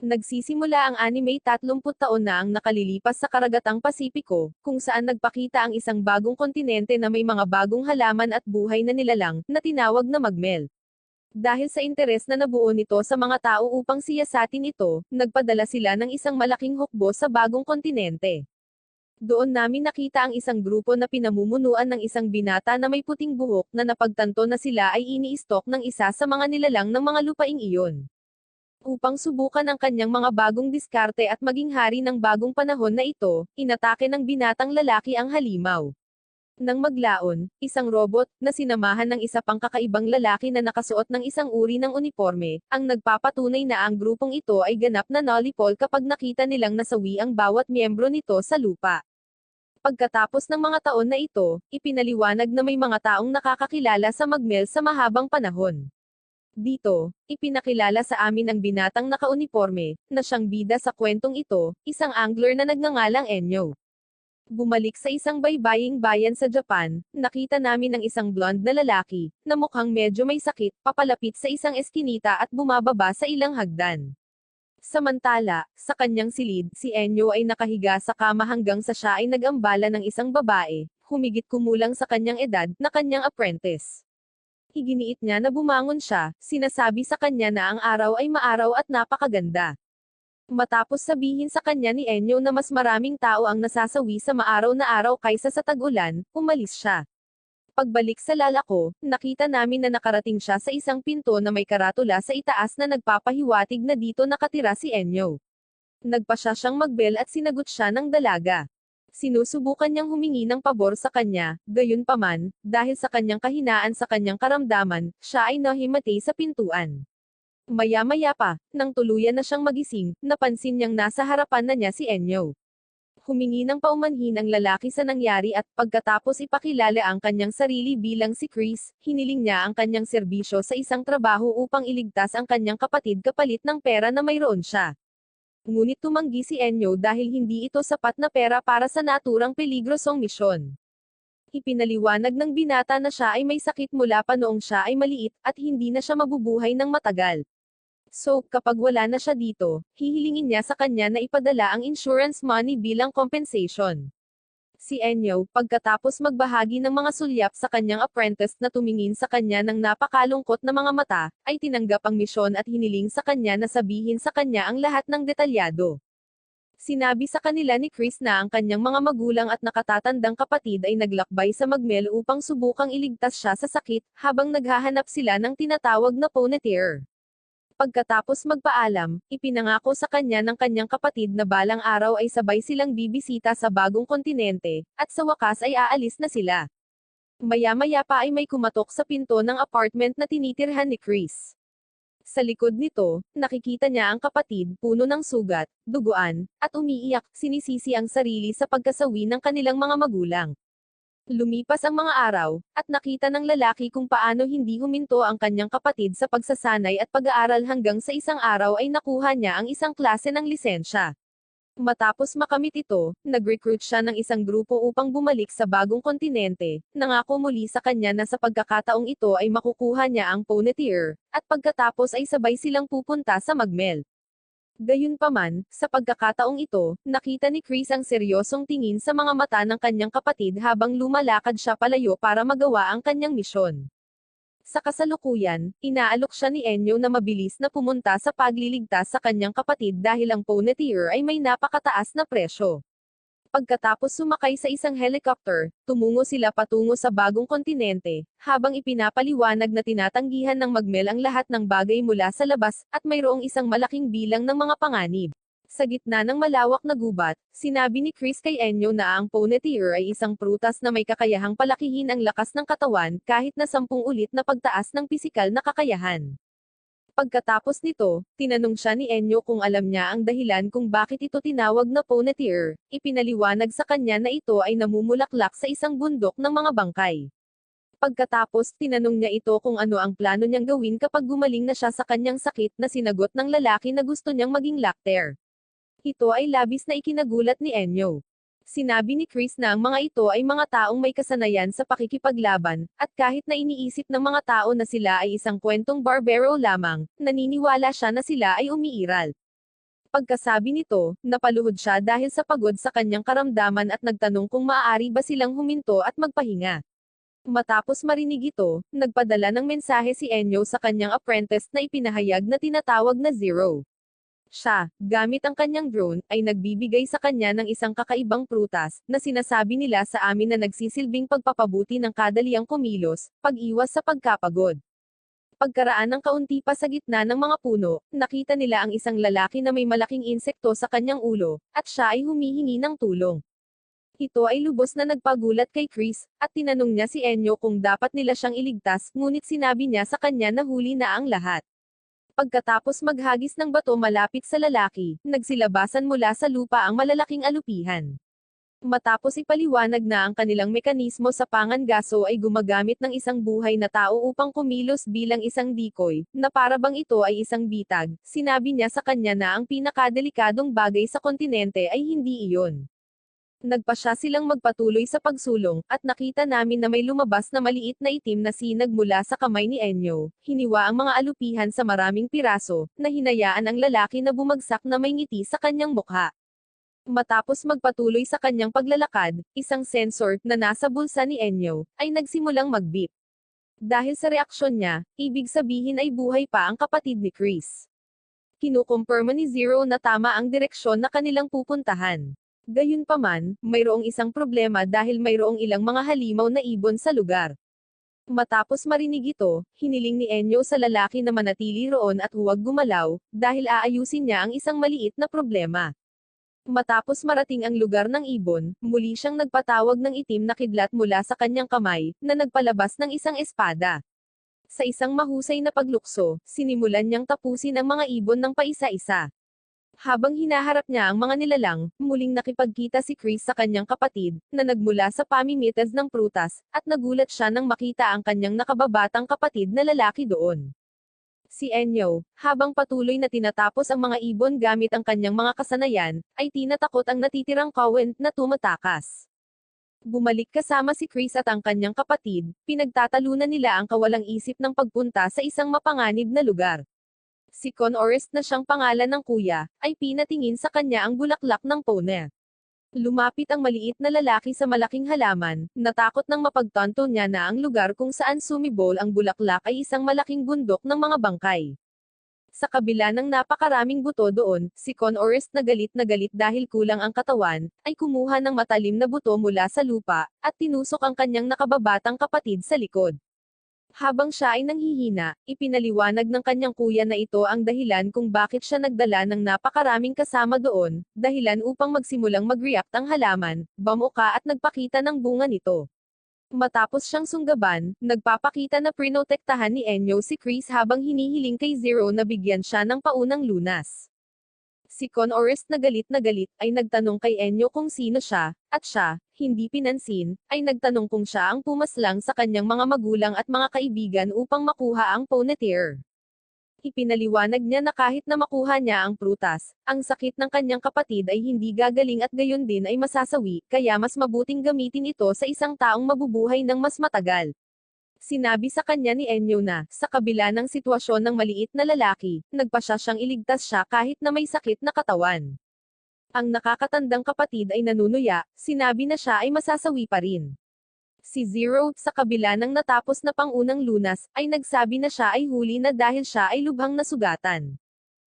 Nagsisimula ang anime 30 taon na ang nakalilipas sa karagatang Pasipiko, kung saan nagpakita ang isang bagong kontinente na may mga bagong halaman at buhay na nilalang, na tinawag na Magmel. Dahil sa interes na nabuo nito sa mga tao upang siyasatin ito, nagpadala sila ng isang malaking hukbo sa bagong kontinente. Doon namin nakita ang isang grupo na pinamumunuan ng isang binata na may puting buhok na napagtanto na sila ay ini-stalk ng isa sa mga nilalang ng mga lupaing iyon. Upang subukan ang kanyang mga bagong diskarte at maging hari ng bagong panahon na ito, inatake ng binatang lalaki ang halimaw. Nang maglaon, isang robot, na sinamahan ng isa pang kakaibang lalaki na nakasuot ng isang uri ng uniforme, ang nagpapatunay na ang grupong ito ay ganap na nolipol kapag nakita nilang nasawi ang bawat miyembro nito sa lupa. Pagkatapos ng mga taon na ito, ipinaliwanag na may mga taong nakakakilala sa Magmel sa mahabang panahon. Dito, ipinakilala sa amin ang binatang nakauniforme, na siyang bida sa kwentong ito, isang angler na nagngangalang Enyo. Bumalik sa isang baybaying bayan sa Japan, nakita namin ang isang blonde na lalaki, na mukhang medyo may sakit, papalapit sa isang eskinita at bumababa sa ilang hagdan. Samantala, sa kanyang silid, si Enyo ay nakahiga sa kama hanggang sa siya ay nag-ambala ng isang babae, humigit kumulang sa kanyang edad, na kanyang apprentice. Iginiit niya na bumangon siya, sinasabi sa kanya na ang araw ay maaraw at napakaganda. Matapos sabihin sa kanya ni Enyo na mas maraming tao ang nasasawi sa maaraw na araw kaysa sa tag-ulan, umalis siya. Pagbalik sa lalako, nakita namin na nakarating siya sa isang pinto na may karatula sa itaas na nagpapahiwatig na dito nakatira si Enyo. Nagpa siya siyang magbel at sinagot siya ng dalaga. Sinusubukan niyang humingi ng pabor sa kanya, gayunpaman, dahil sa kanyang kahinaan sa kanyang karamdaman, siya ay nahimatay sa pintuan. Maya-maya pa, nang tuluyan na siyang magising, napansin niyang nasa harapan na niya si Enyo. Humingi ng paumanhin ang lalaki sa nangyari at, pagkatapos ipakilala ang kanyang sarili bilang si Chris, hiniling niya ang kanyang serbisyo sa isang trabaho upang iligtas ang kanyang kapatid kapalit ng pera na mayroon siya. Ngunit tumanggi si Enyo dahil hindi ito sapat na pera para sa naturang peligrosong misyon. Ipinaliwanag ng binata na siya ay may sakit mula pa noong siya ay maliit, at hindi na siya mabubuhay ng matagal. So, kapag wala na siya dito, hihilingin niya sa kanya na ipadala ang insurance money bilang compensation. Si Enyo, pagkatapos magbahagi ng mga sulyap sa kanyang apprentice na tumingin sa kanya ng napakalungkot na mga mata, ay tinanggap ang misyon at hiniling sa kanya na sabihin sa kanya ang lahat ng detalyado. Sinabi sa kanila ni Chris na ang kanyang mga magulang at nakatatandang kapatid ay naglakbay sa Magmel upang subukang iligtas siya sa sakit, habang naghahanap sila ng tinatawag na Ponytail. Pagkatapos magpaalam, ipinangako sa kanya ng kanyang kapatid na balang araw ay sabay silang bibisita sa bagong kontinente, at sa wakas ay aalis na sila. Maya-maya pa ay may kumatok sa pinto ng apartment na tinitirhan ni Chris. Sa likod nito, nakikita niya ang kapatid, puno ng sugat, duguan, at umiiyak, sinisisi ang sarili sa pagkasawi ng kanilang mga magulang. Lumipas ang mga araw, at nakita ng lalaki kung paano hindi huminto ang kanyang kapatid sa pagsasanay at pag-aaral hanggang sa isang araw ay nakuha niya ang isang klase ng lisensya. Matapos makamit ito, nag-recruit siya ng isang grupo upang bumalik sa bagong kontinente, nangako muli sa kanya na sa pagkakataong ito ay makukuha niya ang Ponytail, at pagkatapos ay sabay silang pupunta sa Magmel. Gayunpaman, sa pagkakataong ito, nakita ni Chris ang seryosong tingin sa mga mata ng kanyang kapatid habang lumalakad siya palayo para magawa ang kanyang misyon. Sa kasalukuyan, inaalok siya ni Enyo na mabilis na pumunta sa pagliligtas sa kanyang kapatid dahil ang Ponytail ay may napakataas na presyo. Pagkatapos sumakay sa isang helicopter, tumungo sila patungo sa bagong kontinente, habang ipinapaliwanag na tinatanggihan ng Magmel ang lahat ng bagay mula sa labas, at mayroong isang malaking bilang ng mga panganib. Sa gitna ng malawak na gubat, sinabi ni Chris kay Enyo na ang Ponytail ay isang prutas na may kakayahang palakihin ang lakas ng katawan, kahit na 10 ulit na pagtaas ng pisikal na kakayahan. Pagkatapos nito, tinanong siya ni Enyo kung alam niya ang dahilan kung bakit ito tinawag na Ponytail. Ipinaliwanag sa kanya na ito ay namumulaklak sa isang bundok ng mga bangkay. Pagkatapos, tinanong niya ito kung ano ang plano niyang gawin kapag gumaling na siya sa kanyang sakit, na sinagot ng lalaki na gusto niyang maging lacter. Ito ay labis na ikinagulat ni Enyo. Sinabi ni Chris na ang mga ito ay mga taong may kasanayan sa pakikipaglaban, at kahit na iniisip ng mga tao na sila ay isang kwentong barbero lamang, naniniwala siya na sila ay umiiral. Pagkasabi nito, napaluhod siya dahil sa pagod sa kanyang karamdaman at nagtanong kung maaari ba silang huminto at magpahinga. Matapos marinig ito, nagpadala ng mensahe si Enyo sa kanyang apprentice na ipinahayag na tinatawag na Zero. Siya, gamit ang kanyang drone, ay nagbibigay sa kanya ng isang kakaibang prutas, na sinasabi nila sa amin na nagsisilbing pagpapabuti ng kadaliang kumilos, pag-iwas sa pagkapagod. Pagkaraan ng kaunti pa sa gitna ng mga puno, nakita nila ang isang lalaki na may malaking insekto sa kanyang ulo, at siya ay humihingi ng tulong. Ito ay lubos na nagpagulat kay Chris, at tinanong niya si Enyo kung dapat nila siyang iligtas, ngunit sinabi niya sa kanya na huli na ang lahat. Pagkatapos maghagis ng bato malapit sa lalaki, nagsilabasan mula sa lupa ang malalaking alupihan. Matapos ipaliwanag na ang kanilang mekanismo sa pangangaso ay gumagamit ng isang buhay na tao upang kumilos bilang isang decoy, na para bang ito ay isang bitag, sinabi niya sa kanya na ang pinakadelikadong bagay sa kontinente ay hindi iyon. Nagpasya silang magpatuloy sa pagsulong, at nakita namin na may lumabas na maliit na itim na sinag mula sa kamay ni Enyo, hiniwa ang mga alupihan sa maraming piraso, na hinayaan ang lalaki na bumagsak na may ngiti sa kanyang mukha. Matapos magpatuloy sa kanyang paglalakad, isang sensor na nasa bulsa ni Enyo ay nagsimulang mag-beep. Dahil sa reaksyon niya, ibig sabihin ay buhay pa ang kapatid ni Chris. Kinukumpirma ni Zero na tama ang direksyon na kanilang pupuntahan. Gayunpaman, mayroong isang problema dahil mayroong ilang mga halimaw na ibon sa lugar. Matapos marinig ito, hiniling ni Enyo sa lalaki na manatili roon at huwag gumalaw, dahil aayusin niya ang isang maliit na problema. Matapos marating ang lugar ng ibon, muli siyang nagpatawag ng itim na kidlat mula sa kanyang kamay, na nagpalabas ng isang espada. Sa isang mahusay na paglukso, sinimulan niyang tapusin ang mga ibon ng paisa-isa. Habang hinaharap niya ang mga nilalang, muling nakipagkita si Chris sa kanyang kapatid, na nagmula sa pamimitas ng prutas, at nagulat siya nang makita ang kanyang nakababatang kapatid na lalaki doon. Si Enyo, habang patuloy na tinatapos ang mga ibon gamit ang kanyang mga kasanayan, ay tinatakot ang natitirang Cowen na tumatakas. Bumalik kasama si Chris at ang kanyang kapatid, pinagtatalunan nila ang kawalang isip ng pagpunta sa isang mapanganib na lugar. Si Con Orest na siyang pangalan ng kuya, ay pinatingin sa kanya ang bulaklak ng pone. Lumapit ang maliit na lalaki sa malaking halaman, natakot nang mapagtanto niya na ang lugar kung saan sumibol ang bulaklak ay isang malaking bundok ng mga bangkay. Sa kabila ng napakaraming buto doon, si Con Orest na galit dahil kulang ang katawan, ay kumuha ng matalim na buto mula sa lupa, at tinusok ang kanyang nakababatang kapatid sa likod. Habang siya ay nanghihina, ipinaliwanag ng kanyang kuya na ito ang dahilan kung bakit siya nagdala ng napakaraming kasama doon, dahilan upang magsimulang mag-react ang halaman, bamuka at nagpakita ng bunga nito. Matapos siyang sunggaban, nagpapakita na prinotektahan ni Enyo si Chris habang hinihiling kay Zero na bigyan siya ng paunang lunas. Si Con Orest na galit, ay nagtanong kay Enyo kung sino siya, at siya, hindi pinansin, ay nagtanong kung siya ang pumaslang sa kanyang mga magulang at mga kaibigan upang makuha ang Ponytail. Ipinaliwanag niya na kahit na makuha niya ang prutas, ang sakit ng kanyang kapatid ay hindi gagaling at gayon din ay masasawi, kaya mas mabuting gamitin ito sa isang taong mabubuhay ng mas matagal. Sinabi sa kanya ni Enyo na, sa kabila ng sitwasyon ng maliit na lalaki, nagpasya siyang iligtas siya kahit na may sakit na katawan. Ang nakakatandang kapatid ay nanunuya, sinabi na siya ay masasawi pa rin. Si Zero, sa kabila ng natapos na pangunang lunas, ay nagsabi na siya ay huli na dahil siya ay lubhang nasugatan.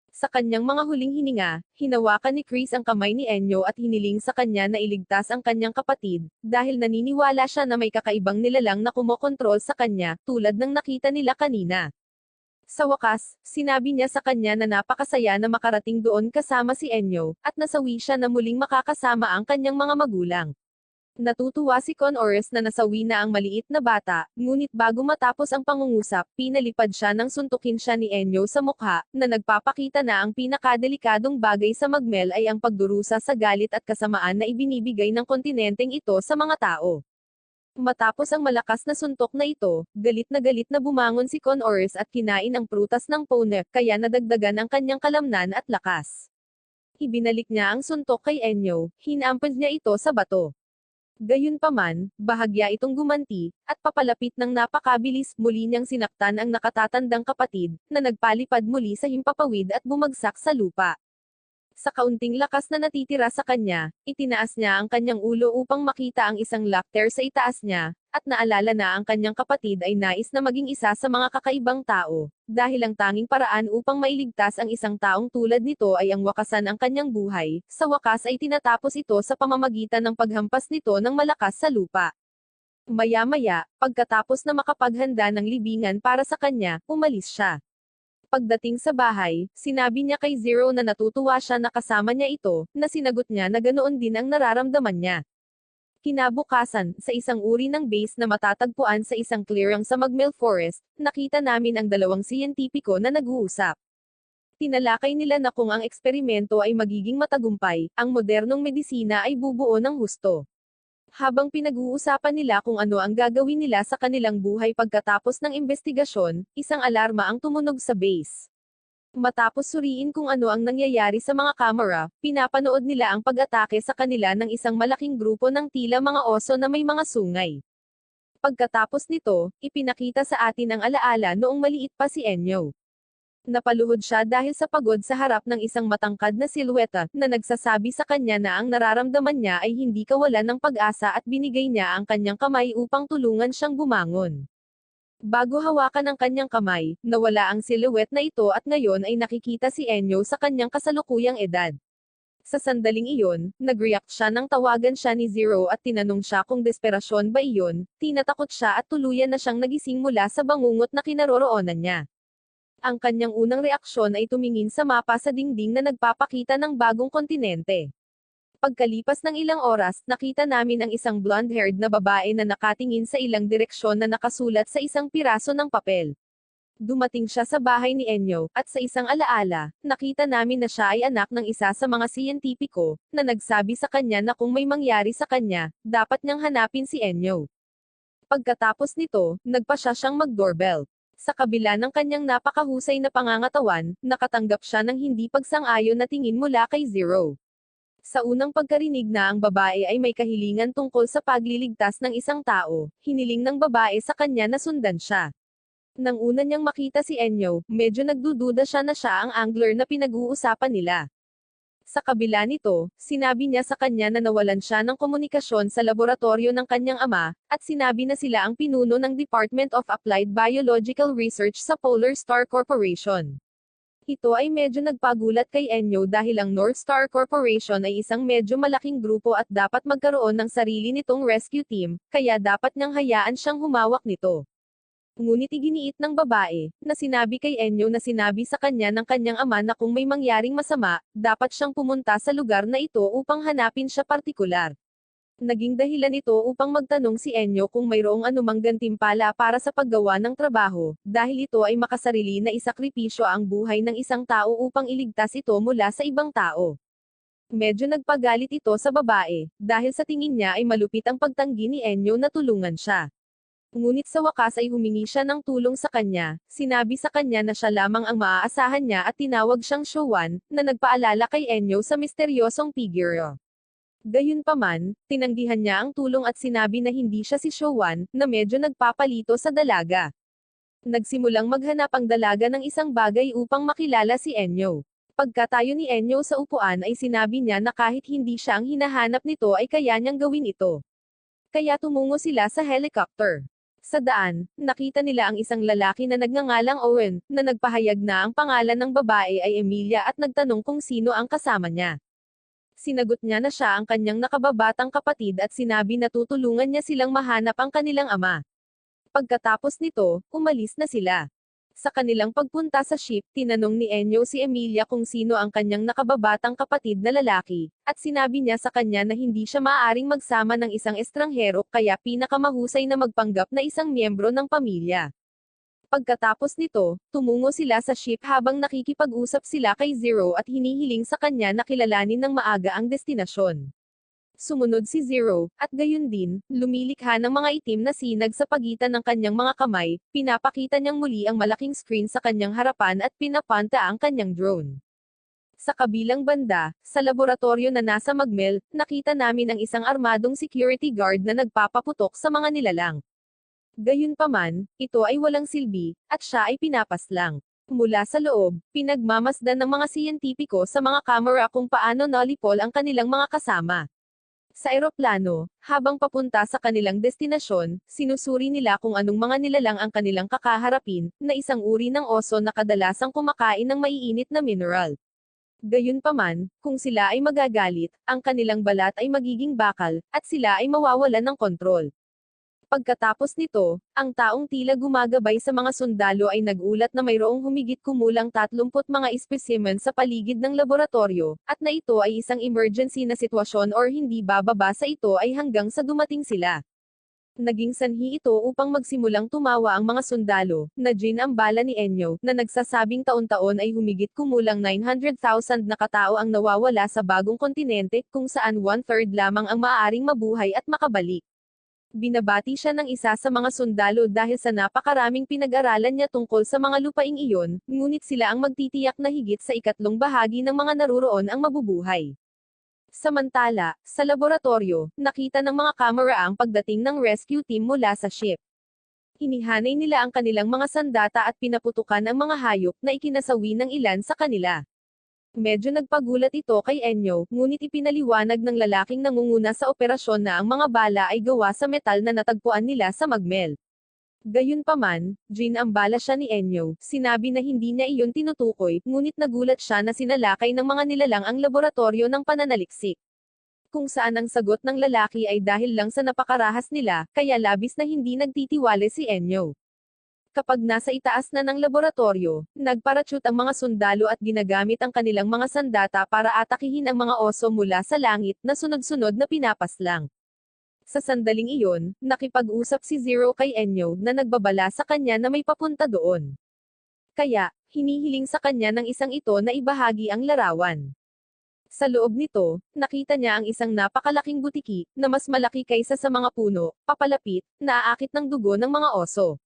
Sa kanyang mga huling hininga, hinawakan ni Chris ang kamay ni Enyo at hiniling sa kanya na iligtas ang kanyang kapatid, dahil naniniwala siya na may kakaibang nilalang na kumokontrol sa kanya, tulad ng nakita nila kanina. Sa wakas, sinabi niya sa kanya na napakasaya na makarating doon kasama si Enyo, at nasawi siya na muling makakasama ang kanyang mga magulang. Natutuwa si Con Orest na nasawi na ang maliit na bata, ngunit bago matapos ang pangungusap, pinalipad siya nang suntukin siya ni Enyo sa mukha, na nagpapakita na ang pinakadelikadong bagay sa magmel ay ang pagdurusa sa galit at kasamaan na ibinibigay ng kontinenteng ito sa mga tao. Matapos ang malakas na suntok na ito, galit na bumangon si Con Orest at kinain ang prutas ng pone, kaya nadagdagan ang kanyang kalamnan at lakas. Ibinalik niya ang suntok kay Enyo, hinampad niya ito sa bato. Gayunpaman, bahagya itong gumanti, at papalapit ng napakabilis, muli niyang sinaktan ang nakatatandang kapatid, na nagpalipad muli sa himpapawid at bumagsak sa lupa. Sa kaunting lakas na natitira sa kanya, itinaas niya ang kanyang ulo upang makita ang isang lacter sa itaas niya, at naalala na ang kanyang kapatid ay nais na maging isa sa mga kakaibang tao, dahil ang tanging paraan upang mailigtas ang isang taong tulad nito ay ang wakasan ang kanyang buhay, sa wakas ay tinatapos ito sa pamamagitan ng paghampas nito ng malakas sa lupa. Maya-maya, pagkatapos na makapaghanda ng libingan para sa kanya, umalis siya. Pagdating sa bahay, sinabi niya kay Zero na natutuwa siya na kasama niya ito, na sinagot niya na ganoon din ang nararamdaman niya. Kinabukasan, sa isang uri ng base na matatagpuan sa isang clearing sa Magmel Forest, nakita namin ang dalawang siyentipiko na nag-uusap. Tinalakay nila na kung ang eksperimento ay magiging matagumpay, ang modernong medisina ay bubuo ng husto. Habang pinag-uusapan nila kung ano ang gagawin nila sa kanilang buhay pagkatapos ng investigasyon, isang alarma ang tumunog sa base. Matapos suriin kung ano ang nangyayari sa mga kamera, pinapanood nila ang pag-atake sa kanila ng isang malaking grupo ng tila mga oso na may mga sungay. Pagkatapos nito, ipinakita sa atin ang alaala noong maliit pa si Enyo. Napaluhod siya dahil sa pagod sa harap ng isang matangkad na silweta, na nagsasabi sa kanya na ang nararamdaman niya ay hindi kawalan ng pag-asa at binigay niya ang kanyang kamay upang tulungan siyang bumangon. Bago hawakan ang kanyang kamay, nawala ang silhouette na ito at ngayon ay nakikita si Enyo sa kanyang kasalukuyang edad. Sa sandaling iyon, nag-react siya nang tawagan siya ni Zero at tinanong siya kung desperasyon ba iyon, tinatakot siya at tuluyan na siyang nagising mula sa bangungot na kinaroroonan niya. Ang kanyang unang reaksyon ay tumingin sa mapa sa dingding na nagpapakita ng bagong kontinente. Pagkalipas ng ilang oras, nakita namin ang isang blonde-haired na babae na nakatingin sa ilang direksyon na nakasulat sa isang piraso ng papel. Dumating siya sa bahay ni Enyo, at sa isang alaala, nakita namin na siya ay anak ng isa sa mga siyentipiko, na nagsabi sa kanya na kung may mangyari sa kanya, dapat niyang hanapin si Enyo. Pagkatapos nito, nagpa siya siyang mag-doorbell. Sa kabila ng kanyang napakahusay na pangangatawan, nakatanggap siya ng hindi pagsang-ayon na tingin mula kay Zero. Sa unang pagkarinig na ang babae ay may kahilingan tungkol sa pagliligtas ng isang tao, hiniling ng babae sa kanya na sundan siya. Nang una niyang makita si Enyo, medyo nagdududa siya na siya ang angler na pinag-uusapan nila. Sa kabila nito, sinabi niya sa kanya na nawalan siya ng komunikasyon sa laboratorio ng kanyang ama, at sinabi na sila ang pinuno ng Department of Applied Biological Research sa Polar Star Corporation. Ito ay medyo nagpagulat kay Enyo dahil ang North Star Corporation ay isang medyo malaking grupo at dapat magkaroon ng sarili nitong rescue team, kaya dapat niyang hayaan siyang humawak nito. Ngunit iginiit ng babae, na sinabi kay Enyo na sinabi sa kanya ng kanyang ama na kung may mangyaring masama, dapat siyang pumunta sa lugar na ito upang hanapin siya partikular. Naging dahilan ito upang magtanong si Enyo kung mayroong anumang gantimpala para sa paggawa ng trabaho, dahil ito ay makasarili na isakripisyo ang buhay ng isang tao upang iligtas ito mula sa ibang tao. Medyo nagpagalit ito sa babae, dahil sa tingin niya ay malupit ang pagtanggi ni Enyo na tulungan siya. Ngunit sa wakas ay humingi siya ng tulong sa kanya, sinabi sa kanya na siya lamang ang maaasahan niya at tinawag siyang Showan, na nagpaalala kay Enyo sa misteryosong figure. Gayunpaman, tinanggihan niya ang tulong at sinabi na hindi siya si Showan, na medyo nagpapalito sa dalaga. Nagsimulang maghanap ang dalaga ng isang bagay upang makilala si Enyo. Pagkatayo ni Enyo sa upuan ay sinabi niya na kahit hindi siya ang hinahanap nito ay kaya niyang gawin ito. Kaya tumungo sila sa helicopter. Sa daan, nakita nila ang isang lalaki na nagngangalang Owen, na nagpahayag na ang pangalan ng babae ay Emilia at nagtanong kung sino ang kasama niya. Sinagot niya na siya ang kanyang nakababatang kapatid at sinabi na tutulungan niya silang mahanap ang kanilang ama. Pagkatapos nito, umalis na sila. Sa kanilang pagpunta sa ship, tinanong ni Enyo si Emilia kung sino ang kanyang nakababatang kapatid na lalaki, at sinabi niya sa kanya na hindi siya maaaring magsama ng isang estranghero kaya pinakamahusay na magpanggap na isang miyembro ng pamilya. Pagkatapos nito, tumungo sila sa ship habang nakikipag-usap sila kay Zero at hinihiling sa kanya na kilalanin ng maaga ang destinasyon. Sumunod si Zero, at gayon din, lumilikha ng mga itim na sinag sa pagitan ng kanyang mga kamay, pinapakita niyang muli ang malaking screen sa kanyang harapan at pinapanta ang kanyang drone. Sa kabilang banda, sa laboratorio na nasa Magmel, nakita namin ang isang armadong security guard na nagpapaputok sa mga nilalang. Gayunpaman, ito ay walang silbi, at siya ay pinapaslang. Mula sa loob, pinagmamasdan ng mga siyentipiko sa mga kamera kung paano nalipol ang kanilang mga kasama. Sa eroplano, habang papunta sa kanilang destinasyon, sinusuri nila kung anong mga nilalang ang kanilang kakaharapin, na isang uri ng oso na kadalasang kumakain ng maiinit na mineral. Gayunpaman, kung sila ay magagalit, ang kanilang balat ay magiging bakal, at sila ay mawawalan ng kontrol. Pagkatapos nito, ang taong tila gumagabay sa mga sundalo ay nagulat na mayroong humigit kumulang 30 mga espesimen sa paligid ng laboratorio, at na ito ay isang emergency na sitwasyon or hindi bababa sa ito ay hanggang sa dumating sila. Naging sanhi ito upang magsimulang tumawa ang mga sundalo, na Jean ang bala ni Enyo, na nagsasabing taon-taon ay humigit kumulang 900,000 na katao ang nawawala sa bagong kontinente, kung saan 1/3 lamang ang maaaring mabuhay at makabalik. Binabati siya ng isa sa mga sundalo dahil sa napakaraming pinag-aralan niya tungkol sa mga lupaing iyon, ngunit sila ang magtitiyak na higit sa ikatlong bahagi ng mga naruroon ang mabubuhay. Samantala, sa laboratorio, nakita ng mga kamera ang pagdating ng rescue team mula sa ship. Hinihanay nila ang kanilang mga sandata at pinaputukan ang mga hayop na ikinasawi ng ilan sa kanila. Medyo nagpagulat ito kay Enyo, ngunit ipinaliwanag ng lalaking nangunguna sa operasyon na ang mga bala ay gawa sa metal na natagpuan nila sa magmel. Gayunpaman, Jean ang bala siya ni Enyo, sinabi na hindi niya iyon tinutukoy, ngunit nagulat siya na sinalakay ng mga nilalang ang laboratorio ng pananaliksik. Kung saan ang sagot ng lalaki ay dahil lang sa napakarahas nila, kaya labis na hindi nagtitiwala si Enyo. Kapag nasa itaas na ng laboratorio, nagparachute ang mga sundalo at ginagamit ang kanilang mga sandata para atakihin ang mga oso mula sa langit na sunod-sunod na pinapaslang. Sa sandaling iyon, nakipag-usap si Zero kay Enyo na nagbabala sa kanya na may papunta doon. Kaya, hinihiling sa kanya ng isang ito na ibahagi ang larawan. Sa loob nito, nakita niya ang isang napakalaking butiki, na mas malaki kaysa sa mga puno, papalapit, na aakit ng dugo ng mga oso.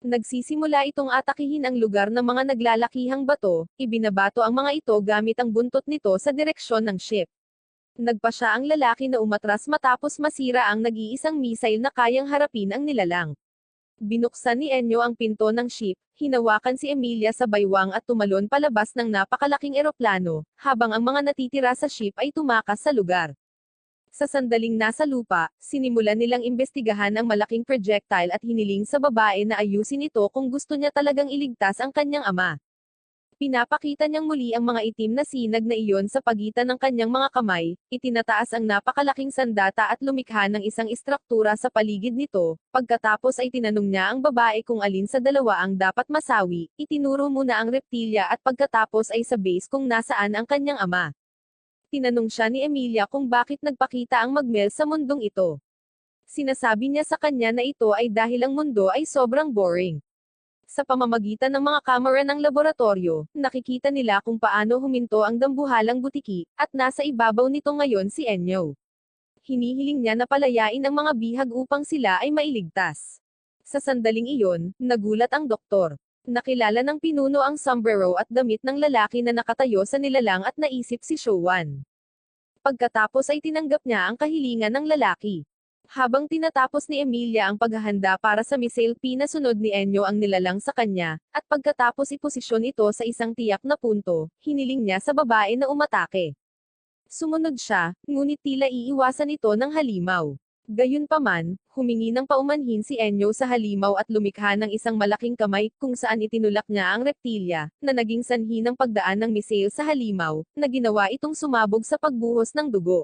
Nagsisimula itong atakihin ang lugar ng mga naglalakihang bato, ibinabato ang mga ito gamit ang buntot nito sa direksyon ng ship. Nagpasya ang lalaki na umatras matapos masira ang nag-iisang missile na kayang harapin ang nilalang. Binuksan ni Enyo ang pinto ng ship, hinawakan si Emilia sa baywang at tumalon palabas ng napakalaking eroplano, habang ang mga natitira sa ship ay tumakas sa lugar. Sa sandaling nasa lupa, sinimulan nilang imbestigahan ang malaking projectile at hiniling sa babae na ayusin ito kung gusto niya talagang iligtas ang kanyang ama. Pinapakita niyang muli ang mga itim na sinag na iyon sa pagitan ng kanyang mga kamay, itinataas ang napakalaking sandata at lumikha ng isang istruktura sa paligid nito, pagkatapos ay tinanong niya ang babae kung alin sa dalawa ang dapat masawi, itinuro muna ang reptilya at pagkatapos ay sa base kung nasaan ang kanyang ama. Tinanong siya ni Emilia kung bakit nagpakita ang magmel sa mundong ito. Sinasabi niya sa kanya na ito ay dahil ang mundo ay sobrang boring. Sa pamamagitan ng mga kamera ng laboratorio, nakikita nila kung paano huminto ang dambuhalang butiki, at nasa ibabaw nito ngayon si Enyo. Hinihiling niya na palayain ang mga bihag upang sila ay mailigtas. Sa sandaling iyon, nagulat ang doktor. Nakilala ng pinuno ang sombrero at damit ng lalaki na nakatayo sa nilalang at naisip si Showan. Pagkatapos ay tinanggap niya ang kahilingan ng lalaki. Habang tinatapos ni Emilia ang paghahanda para sa missile pinasunod ni Enyo ang nilalang sa kanya, at pagkatapos iposisyon ito sa isang tiyak na punto, hiniling niya sa babae na umatake. Sumunod siya, ngunit tila iiwasan ito ng halimaw. Gayunpaman, humingi ng paumanhin si Enyo sa halimaw at lumikha ng isang malaking kamay, kung saan itinulak niya ang reptilya, na naging sanhi ng pagdaan ng missile sa halimaw, na ginawa itong sumabog sa pagbuhos ng dugo.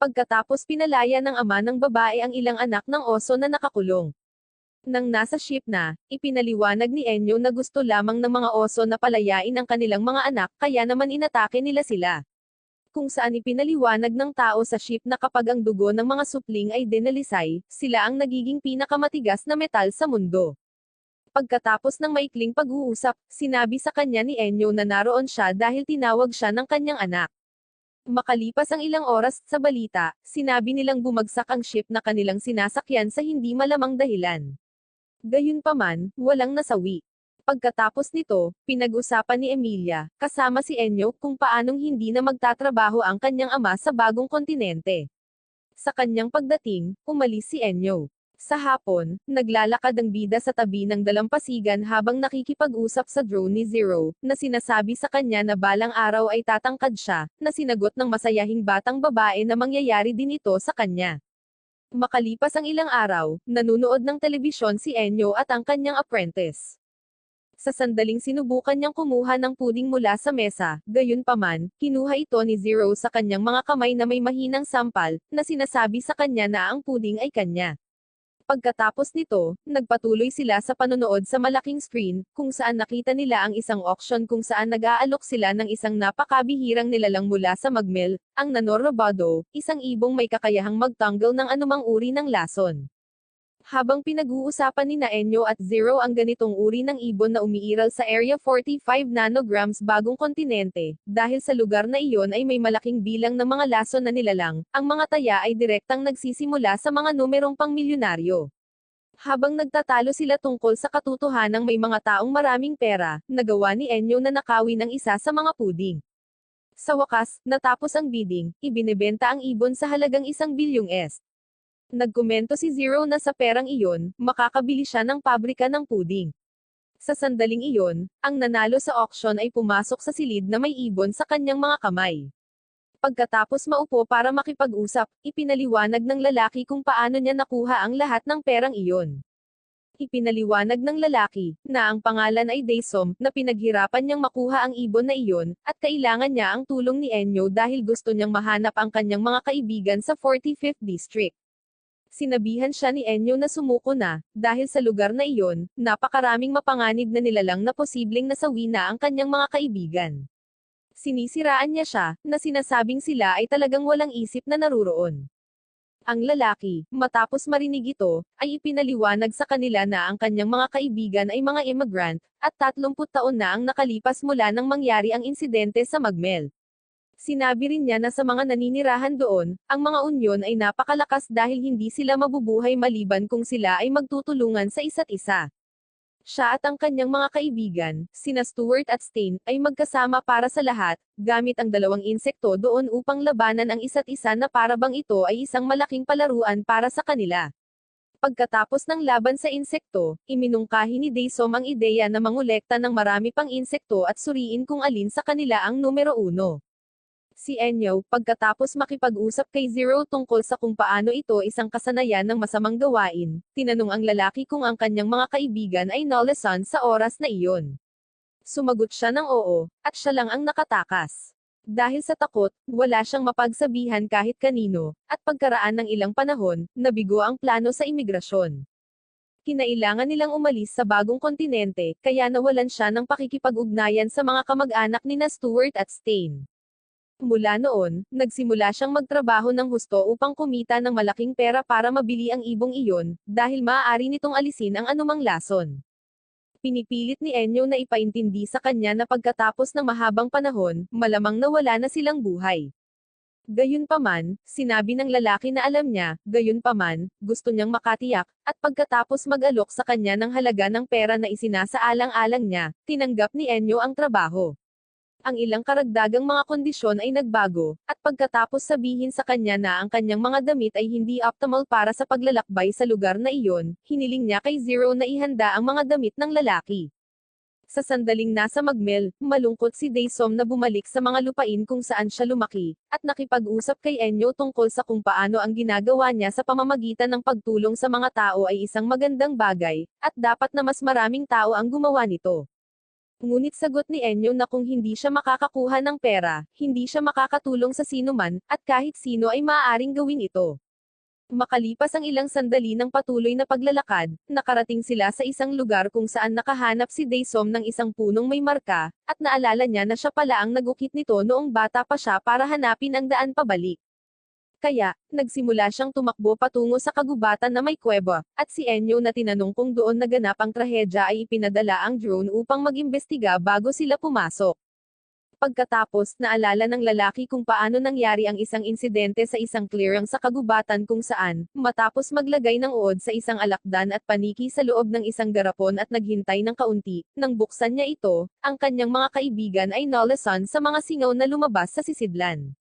Pagkatapos pinalaya ng ama ng babae ang ilang anak ng oso na nakakulong. Nang nasa ship na, ipinaliwanag ni Enyo na gusto lamang ng mga oso na palayain ang kanilang mga anak, kaya naman inatake nila sila. Kung saan ipinaliwanag ng tao sa ship na kapag ang dugo ng mga supling ay dinalisay, sila ang nagiging pinakamatigas na metal sa mundo. Pagkatapos ng maikling pag-uusap, sinabi sa kanya ni Enyo na naroon siya dahil tinawag siya ng kanyang anak. Makalipas ang ilang oras, sa balita, sinabi nilang bumagsak ang ship na kanilang sinasakyan sa hindi malamang dahilan. Gayunpaman, walang nasawi. Pagkatapos nito, pinag-usapan ni Emilia, kasama si Enyo, kung paanong hindi na magtatrabaho ang kanyang ama sa bagong kontinente. Sa kanyang pagdating, umalis si Enyo. Sa hapon, naglalakad ang bida sa tabi ng dalampasigan habang nakikipag-usap sa drone ni Zero, na sinasabi sa kanya na balang araw ay tatangkad siya, na sinagot ng masayahing batang babae na mangyayari din ito sa kanya. Makalipas ang ilang araw, nanunood ng telebisyon si Enyo at ang kanyang apprentice. Sa sandaling sinubukan niyang kumuha ng puding mula sa mesa, gayunpaman, kinuha ito ni Zero sa kanyang mga kamay na may mahinang sampal, na sinasabi sa kanya na ang puding ay kanya. Pagkatapos nito, nagpatuloy sila sa panonood sa malaking screen, kung saan nakita nila ang isang auction kung saan nag-aalok sila ng isang napakabihirang nilalang mula sa Magmel, ang Nanorobado, isang ibong may kakayahang magtanggal ng anumang uri ng lason. Habang pinag-uusapan ni Enyo at Zero ang ganitong uri ng ibon na umiiral sa Area 45 nanograms bagong kontinente, dahil sa lugar na iyon ay may malaking bilang ng mga lason na nilalang, ang mga taya ay direktang nagsisimula sa mga numerong pangmilyonaryo. Habang nagtatalo sila tungkol sa katotohanang may mga taong maraming pera, nagawa ni Enyo na nakawi ng isa sa mga puding. Sa wakas, natapos ang bidding, ibinebenta ang ibon sa halagang 1 bilyong. Nagkomento si Zero na sa perang iyon, makakabili siya ng pabrika ng puding. Sa sandaling iyon, ang nanalo sa auction ay pumasok sa silid na may ibon sa kanyang mga kamay. Pagkatapos maupo para makipag-usap, ipinaliwanag ng lalaki kung paano niya nakuha ang lahat ng perang iyon. Ipinaliwanag ng lalaki, na ang pangalan ay Daysom, na pinaghirapan niyang makuha ang ibon na iyon, at kailangan niya ang tulong ni Enyo dahil gusto niyang mahanap ang kanyang mga kaibigan sa 45th District. Sinabihan siya ni Enyo na sumuko na, dahil sa lugar na iyon, napakaraming mapanganib na nilalang na posibleng nasawi na ang kanyang mga kaibigan. Sinisiraan niya siya, na sinasabing sila ay talagang walang isip na naruroon. Ang lalaki, matapos marinig ito, ay ipinaliwanag sa kanila na ang kanyang mga kaibigan ay mga immigrant, at 30 taon na ang nakalipas mula nang mangyari ang insidente sa Magmel. Sinabi rin niya na sa mga naninirahan doon, ang mga unyon ay napakalakas dahil hindi sila mabubuhay maliban kung sila ay magtutulungan sa isa't isa. Siya at ang kanyang mga kaibigan, sina Stuart at Stain, ay magkasama para sa lahat, gamit ang dalawang insekto doon upang labanan ang isa't isa na para bang ito ay isang malaking palaruan para sa kanila. Pagkatapos ng laban sa insekto, iminungkahi ni Daysom ang ideya na mangolekta ng marami pang insekto at suriin kung alin sa kanila ang numero 1. Si Enyo, pagkatapos makipag-usap kay Zero tungkol sa kung paano ito isang kasanayan ng masamang gawain, tinanong ang lalaki kung ang kanyang mga kaibigan ay nalason sa oras na iyon. Sumagot siya ng oo, at siya lang ang nakatakas. Dahil sa takot, wala siyang mapagsabihan kahit kanino, at pagkaraan ng ilang panahon, nabigo ang plano sa imigrasyon. Kinailangan nilang umalis sa bagong kontinente, kaya nawalan siya ng pakikipag-ugnayan sa mga kamag-anak ni Stuart at Stain. Mula noon, nagsimula siyang magtrabaho ng husto upang kumita ng malaking pera para mabili ang ibong iyon, dahil maaari nitong alisin ang anumang lason. Pinipilit ni Enyo na ipaintindi sa kanya na pagkatapos ng mahabang panahon, malamang nawala na silang buhay. Gayunpaman, sinabi ng lalaki na alam niya, gayunpaman, gusto niyang makatiyak, at pagkatapos mag-alok sa kanya ng halaga ng pera na isinasaalang-alang niya, tinanggap ni Enyo ang trabaho. Ang ilang karagdagang mga kondisyon ay nagbago, at pagkatapos sabihin sa kanya na ang kanyang mga damit ay hindi optimal para sa paglalakbay sa lugar na iyon, hiniling niya kay Zero na ihanda ang mga damit ng lalaki. Sa sandaling nasa Magmel, malungkot si Daysom na bumalik sa mga lupain kung saan siya lumaki, at nakipag-usap kay Enyo tungkol sa kung paano ang ginagawa niya sa pamamagitan ng pagtulong sa mga tao ay isang magandang bagay, at dapat na mas maraming tao ang gumawa nito. Ngunit sagot ni Enyo na kung hindi siya makakakuha ng pera, hindi siya makakatulong sa sino man, at kahit sino ay maaaring gawin ito. Makalipas ang ilang sandali ng patuloy na paglalakad, nakarating sila sa isang lugar kung saan nakahanap si Daysom ng isang punong may marka, at naalala niya na siya pala ang nagukit nito noong bata pa siya para hanapin ang daan pabalik. Kaya, nagsimula siyang tumakbo patungo sa kagubatan na may kuweba, at si Enyo na tinanong kung doon naganap ang trahedya ay ipinadala ang drone upang mag-imbestiga bago sila pumasok. Pagkatapos, naalala ng lalaki kung paano nangyari ang isang insidente sa isang clearing sa kagubatan kung saan, matapos maglagay ng uod sa isang alakdan at paniki sa loob ng isang garapon at naghintay ng kaunti, nang buksan niya ito, ang kanyang mga kaibigan ay nalason sa mga singaw na lumabas sa sisidlan.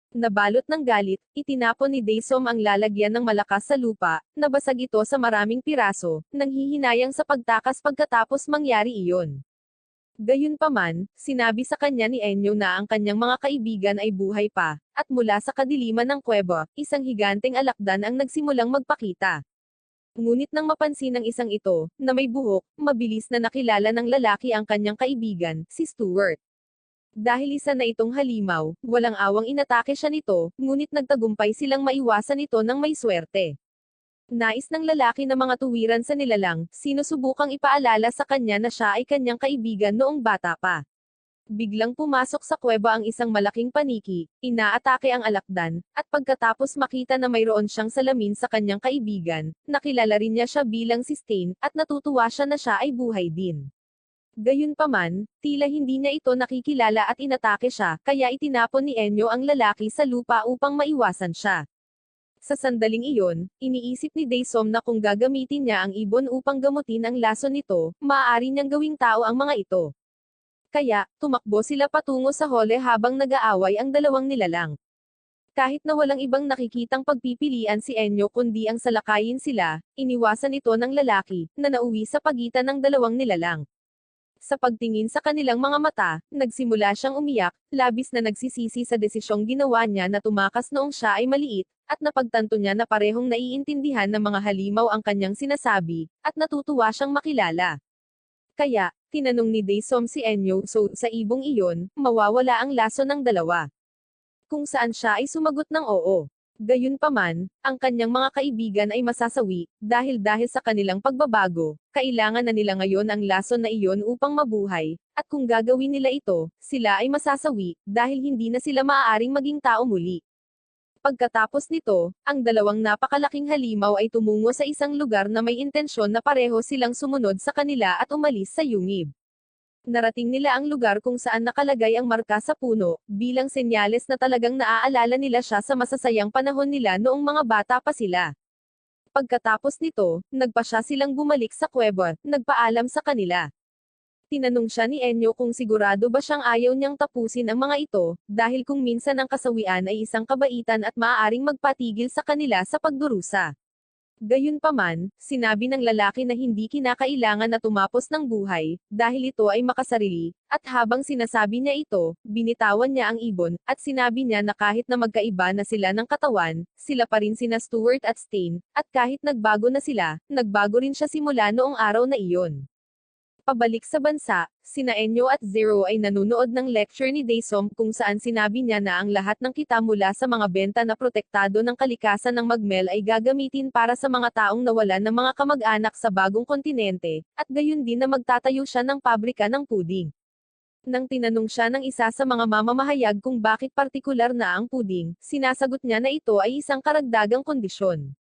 Nabalot ng galit, itinapon ni Daesom ang lalagyan ng malakas sa lupa, nabasag ito sa maraming piraso, nanghihinayang sa pagtakas pagkatapos mangyari iyon. Gayunpaman, sinabi sa kanya ni Enyo na ang kanyang mga kaibigan ay buhay pa, at mula sa kadiliman ng kuweba, isang higanteng alakdan ang nagsimulang magpakita. Ngunit nang mapansin ng isang ito, na may buhok, mabilis na nakilala ng lalaki ang kanyang kaibigan, si Stuart. Dahil isa na itong halimaw, walang awang inatake siya nito, ngunit nagtagumpay silang maiwasan ito ng may swerte. Nais ng lalaki na mga tuwiran sa nilalang, sinusubukang ipaalala sa kanya na siya ay kanyang kaibigan noong bata pa. Biglang pumasok sa kuweba ang isang malaking paniki, inaatake ang alakdan, at pagkatapos makita na mayroon siyang salamin sa kanyang kaibigan, nakilala rin niya siya bilang si Stain, at natutuwa siya na siya ay buhay din. Gayunpaman, tila hindi niya ito nakikilala at inatake siya, kaya itinapon ni Enyo ang lalaki sa lupa upang maiwasan siya. Sa sandaling iyon, iniisip ni Daesom na kung gagamitin niya ang ibon upang gamutin ang lason nito, maaari niyang gawing tao ang mga ito. Kaya, tumakbo sila patungo sa hole habang nag-aaway ang dalawang nilalang. Kahit na walang ibang nakikitang pagpipilian si Enyo kundi ang salakayin sila, iniwasan ito ng lalaki, na nauwi sa pagitan ng dalawang nilalang. Sa pagtingin sa kanilang mga mata, nagsimula siyang umiyak, labis na nagsisisi sa desisyong ginawa niya na tumakas noong siya ay maliit, at napagtanto niya na parehong naiintindihan ng mga halimaw ang kanyang sinasabi, at natutuwa siyang makilala. Kaya, tinanong ni Daesom si Enyo, so, sa ibong iyon, mawawala ang laso ng dalawa. Kung saan siya ay sumagot ng oo. Gayunpaman, ang kanyang mga kaibigan ay masasawi, dahil sa kanilang pagbabago, kailangan na nila ngayon ang lason na iyon upang mabuhay, at kung gagawin nila ito, sila ay masasawi, dahil hindi na sila maaaring maging tao muli. Pagkatapos nito, ang dalawang napakalaking halimaw ay tumungo sa isang lugar na may intensyon na pareho silang sumunod sa kanila at umalis sa yungib. Narating nila ang lugar kung saan nakalagay ang marka sa puno, bilang senyales na talagang naaalala nila siya sa masasayang panahon nila noong mga bata pa sila. Pagkatapos nito, nagpasya silang bumalik sa kuweba, nagpaalam sa kanila. Tinanong siya ni Enyo kung sigurado ba siyang ayaw niyang tapusin ang mga ito, dahil kung minsan ang kasawian ay isang kabaitan at maaaring magpatigil sa kanila sa pagdurusa. Gayunpaman, sinabi ng lalaki na hindi kinakailangan na tumapos ng buhay, dahil ito ay makasarili, at habang sinasabi niya ito, binitawan niya ang ibon, at sinabi niya na kahit na magkaiba na sila ng katawan, sila pa rin sina Stuart at Stain, at kahit nagbago na sila, nagbago rin siya simula noong araw na iyon. Pabalik sa bansa, sina Enyo at Zero ay nanunood ng lecture ni Daesom kung saan sinabi niya na ang lahat ng kita mula sa mga benta na protektado ng kalikasan ng Magmel ay gagamitin para sa mga taong nawalan ng mga kamag-anak sa bagong kontinente, at gayon din na magtatayo siya ng pabrika ng puding. Nang tinanong siya ng isa sa mga mamamahayag kung bakit partikular na ang puding, sinasagot niya na ito ay isang karagdagang kondisyon.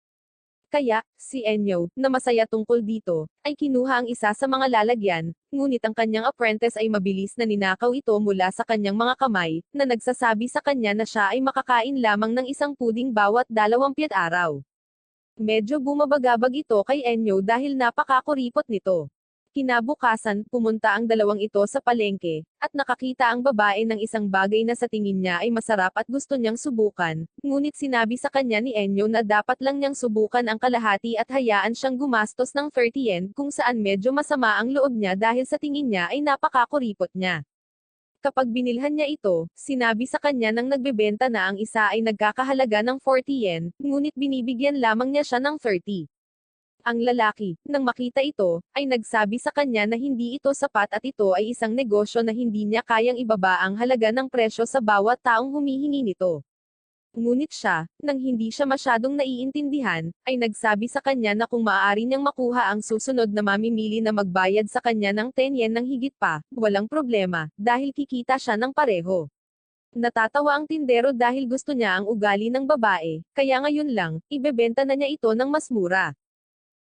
Kaya, si Enyo, na masaya tungkol dito, ay kinuha ang isa sa mga lalagyan, ngunit ang kanyang apprentice ay mabilis na ninakaw ito mula sa kanyang mga kamay, na nagsasabi sa kanya na siya ay makakain lamang ng isang puding bawat 20 araw. Medyo bumabagabag ito kay Enyo dahil napakakuripot nito. Kinabukasan, pumunta ang dalawang ito sa palengke, at nakakita ang babae ng isang bagay na sa tingin niya ay masarap at gusto niyang subukan, ngunit sinabi sa kanya ni Enyo na dapat lang niyang subukan ang kalahati at hayaan siyang gumastos ng 30 yen kung saan medyo masama ang loob niya dahil sa tingin niya ay napakakuripot niya. Kapag binilhan niya ito, sinabi sa kanya ng nagbebenta na ang isa ay nagkakahalaga ng 40 yen, ngunit binibigyan lamang niya siya ng 30. Ang lalaki, nang makita ito, ay nagsabi sa kanya na hindi ito sapat at ito ay isang negosyo na hindi niya kayang ibaba ang halaga ng presyo sa bawat taong humihingi nito. Ngunit siya, nang hindi siya masyadong naiintindihan, ay nagsabi sa kanya na kung maaari niyang makuha ang susunod na mamimili na magbayad sa kanya ng 10 yen ng higit pa, walang problema, dahil kikita siya ng pareho. Natatawa ang tindero dahil gusto niya ang ugali ng babae, kaya ngayon lang, ibebenta na niya ito ng mas mura.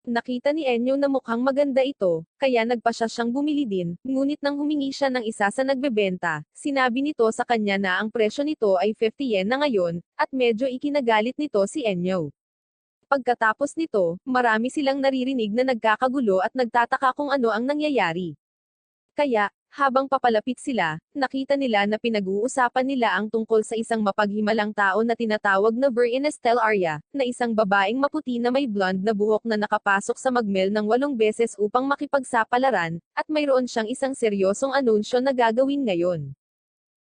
Nakita ni Enyo na mukhang maganda ito, kaya nagpasya siyang bumili din, ngunit nang humingi siya ng isa sa nagbebenta, sinabi nito sa kanya na ang presyo nito ay 50 yen na ngayon, at medyo ikinagalit nito si Enyo. Pagkatapos nito, marami silang naririnig na nagkakagulo at nagtataka kung ano ang nangyayari. Kaya, Habang papalapit sila, nakita nila na pinag-uusapan nila ang tungkol sa isang mapaghimalang tao na tinatawag na Verena Stellaria, na isang babaeng maputi na may blonde na buhok na nakapasok sa magmel ng 8 beses upang makipagsapalaran, at mayroon siyang isang seryosong anunsyo na gagawin ngayon.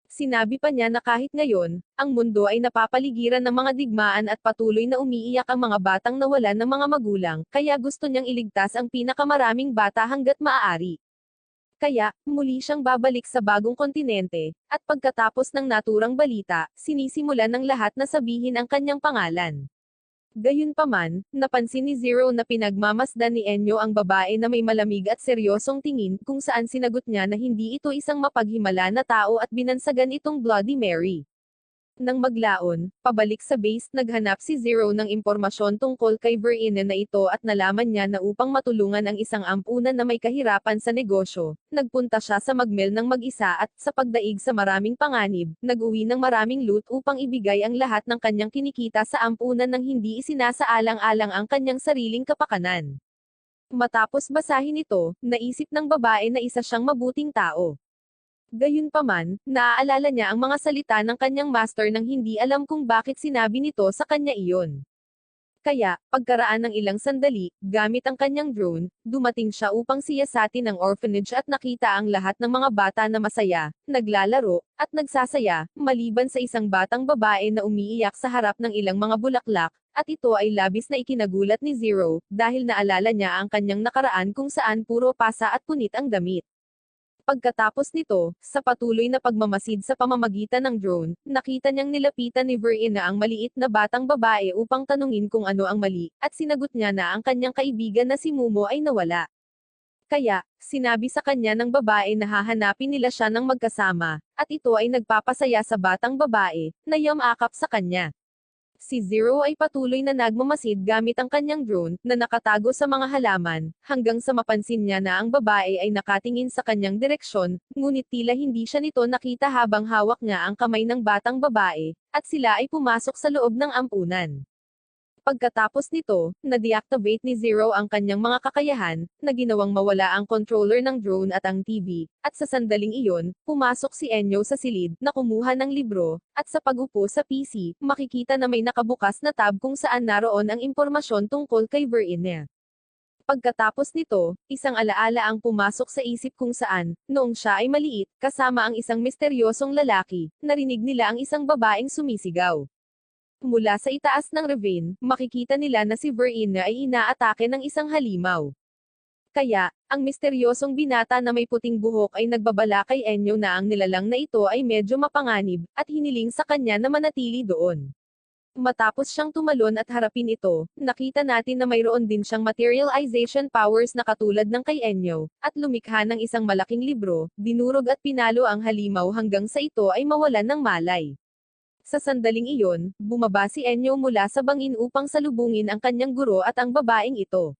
Sinabi pa niya na kahit ngayon, ang mundo ay napapaligiran ng mga digmaan at patuloy na umiiyak ang mga batang nawalan ng mga magulang, kaya gusto niyang iligtas ang pinakamaraming bata hanggat maaari. Kaya, muli siyang babalik sa bagong kontinente, at pagkatapos ng naturang balita, sinisimulan ng lahat na sabihin ang kanyang pangalan. Gayunpaman, napansin ni Zero na pinagmamasdan ni Enyo ang babae na may malamig at seryosong tingin, kung saan sinagot niya na hindi ito isang mapaghimala na tao at binansagan itong Bloody Mary. Nang maglaon, pabalik sa base, naghanap si Zero ng impormasyon tungkol kay Verena na ito at nalaman niya na upang matulungan ang isang ampunan na may kahirapan sa negosyo, nagpunta siya sa magmel ng mag-isa at, sa pagdaig sa maraming panganib, nag-uwi ng maraming loot upang ibigay ang lahat ng kanyang kinikita sa ampunan nang hindi isinasaalang-alang ang kanyang sariling kapakanan. Matapos basahin ito, naisip ng babae na isa siyang mabuting tao. Gayunpaman, naaalala niya ang mga salita ng kanyang master nang hindi alam kung bakit sinabi nito sa kanya iyon. Kaya, pagkaraan ng ilang sandali, gamit ang kanyang drone, dumating siya upang siyasatin ang orphanage at nakita ang lahat ng mga bata na masaya, naglalaro, at nagsasaya, maliban sa isang batang babae na umiiyak sa harap ng ilang mga bulaklak, at ito ay labis na ikinagulat ni Zero, dahil naalala niya ang kanyang nakaraan kung saan puro pasa at punit ang damit. Pagkatapos nito, sa patuloy na pagmamasid sa pamamagitan ng drone, nakita niyang nilapitan ni Verena ang maliit na batang babae upang tanungin kung ano ang mali, at sinagot niya na ang kanyang kaibigan na si Mumo ay nawala. Kaya, sinabi sa kanya ng babae na hahanapin nila siya ng magkasama, at ito ay nagpapasaya sa batang babae, na yamakap sa kanya. Si Zero ay patuloy na nagmamasid gamit ang kanyang drone, na nakatago sa mga halaman, hanggang sa mapansin niya na ang babae ay nakatingin sa kanyang direksyon, ngunit tila hindi siya nito nakita habang hawak niya ang kamay ng batang babae, at sila ay pumasok sa loob ng ampunan. Pagkatapos nito, na-deactivate ni Zero ang kanyang mga kakayahan, na ginawang mawala ang controller ng drone at ang TV, at sa sandaling iyon, pumasok si Enyo sa silid, na kumuha ng libro, at sa pag-upo sa PC, makikita na may nakabukas na tab kung saan naroon ang impormasyon tungkol kay Verena. Pagkatapos nito, isang alaala ang pumasok sa isip kung saan, noong siya ay maliit, kasama ang isang misteryosong lalaki, narinig nila ang isang babaeng sumisigaw. Mula sa itaas ng ravine, makikita nila na si Verena ay inaatake ng isang halimaw. Kaya, ang misteryosong binata na may puting buhok ay nagbabala kay Enyo na ang nilalang na ito ay medyo mapanganib, at hiniling sa kanya na manatili doon. Matapos siyang tumalon at harapin ito, nakita natin na mayroon din siyang materialization powers na katulad ng kay Enyo, at lumikha ng isang malaking libro, dinurog at pinalo ang halimaw hanggang sa ito ay mawalan ng malay. Sa sandaling iyon, bumaba si Enyo mula sa bangin upang salubungin ang kanyang guro at ang babaeng ito.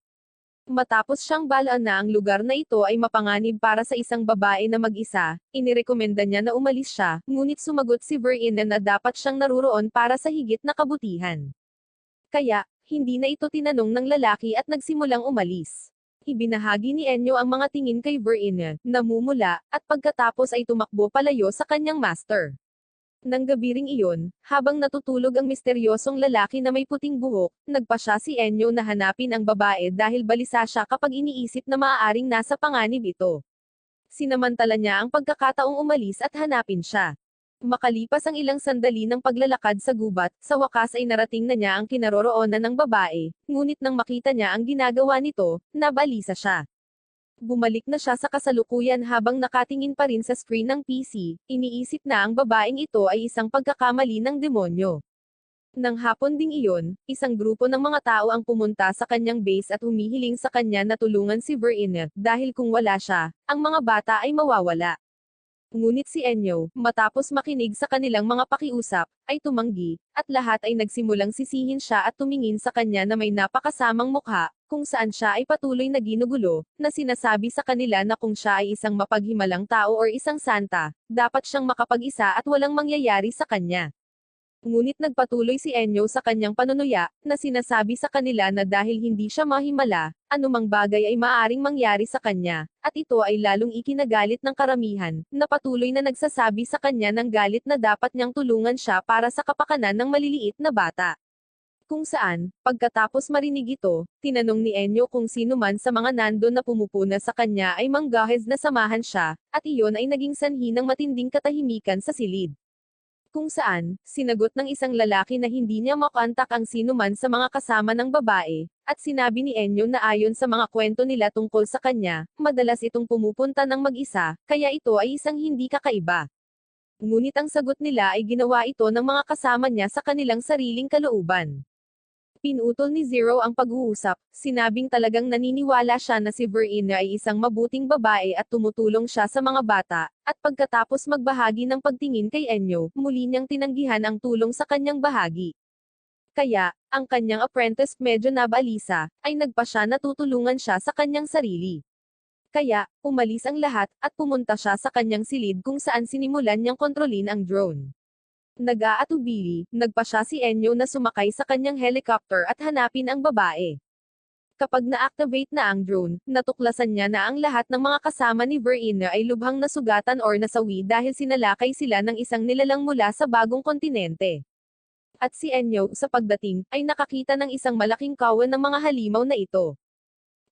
Matapos siyang balaan na ang lugar na ito ay mapanganib para sa isang babae na mag-isa, inirekomenda niya na umalis siya, ngunit sumagot si Verena na dapat siyang naruroon para sa higit na kabutihan. Kaya, hindi na ito tinanong ng lalaki at nagsimulang umalis. Ibinahagi ni Enyo ang mga tingin kay Verena, namumula, at pagkatapos ay tumakbo palayo sa kanyang master. Nang gabi ring iyon, habang natutulog ang misteryosong lalaki na may puting buhok, nagpa siya si Enyo na hanapin ang babae dahil balisa siya kapag iniisip na maaaring nasa panganib ito. Sinamantala niya ang pagkakataong umalis at hanapin siya. Makalipas ang ilang sandali ng paglalakad sa gubat, sa wakas ay narating na niya ang kinaroroonan ng babae, ngunit nang makita niya ang ginagawa nito, nabalisa siya. Bumalik na siya sa kasalukuyan habang nakatingin pa rin sa screen ng PC, iniisip na ang babaeng ito ay isang pagkakamali ng demonyo. Nang hapon ding iyon, isang grupo ng mga tao ang pumunta sa kanyang base at humihiling sa kanya na tulungan si Verena, dahil kung wala siya, ang mga bata ay mawawala. Ngunit si Enyo, matapos makinig sa kanilang mga pakiusap, ay tumanggi, at lahat ay nagsimulang sisihin siya at tumingin sa kanya na may napakasamang mukha, kung saan siya ay patuloy na ginugulo, na sinasabi sa kanila na kung siya ay isang mapaghimalang tao or isang santa, dapat siyang makapag-isa at walang mangyayari sa kanya. Ngunit nagpatuloy si Enyo sa kanyang panunuya, na sinasabi sa kanila na dahil hindi siya mahimala, anumang bagay ay maaaring mangyari sa kanya, at ito ay lalong ikinagalit ng karamihan, na patuloy na nagsasabi sa kanya ng galit na dapat niyang tulungan siya para sa kapakanan ng maliliit na bata. Kung saan, pagkatapos marinig ito, tinanong ni Enyo kung sino man sa mga nandon na pumupuna sa kanya ay manggahes na samahan siya, at iyon ay naging sanhi ng matinding katahimikan sa silid. Kung saan, sinagot ng isang lalaki na hindi niya makontak ang sino man sa mga kasama ng babae, at sinabi ni Enyo na ayon sa mga kwento nila tungkol sa kanya, madalas itong pumupunta ng mag-isa, kaya ito ay isang hindi kakaiba. Ngunit ang sagot nila ay ginawa ito ng mga kasama niya sa kanilang sariling kalooban. Pinutol ni Zero ang pag-uusap, sinabing talagang naniniwala siya na si Verena ay isang mabuting babae at tumutulong siya sa mga bata, at pagkatapos magbahagi ng pagtingin kay Enyo, muli niyang tinanggihan ang tulong sa kanyang bahagi. Kaya, ang kanyang apprentice medyo nabalisa, ay nagpa siya na tutulungan siya sa kanyang sarili. Kaya, umalis ang lahat, at pumunta siya sa kanyang silid kung saan sinimulan niyang kontrolin ang drone. Nag-aatubili, nagpa siya si Enyo na sumakay sa kanyang helicopter at hanapin ang babae. Kapag na-activate na ang drone, natuklasan niya na ang lahat ng mga kasama ni Verena ay lubhang nasugatan or nasawi dahil sinalakay sila ng isang nilalang mula sa bagong kontinente. At si Enyo, sa pagdating, ay nakakita ng isang malaking kawan ng mga halimaw na ito.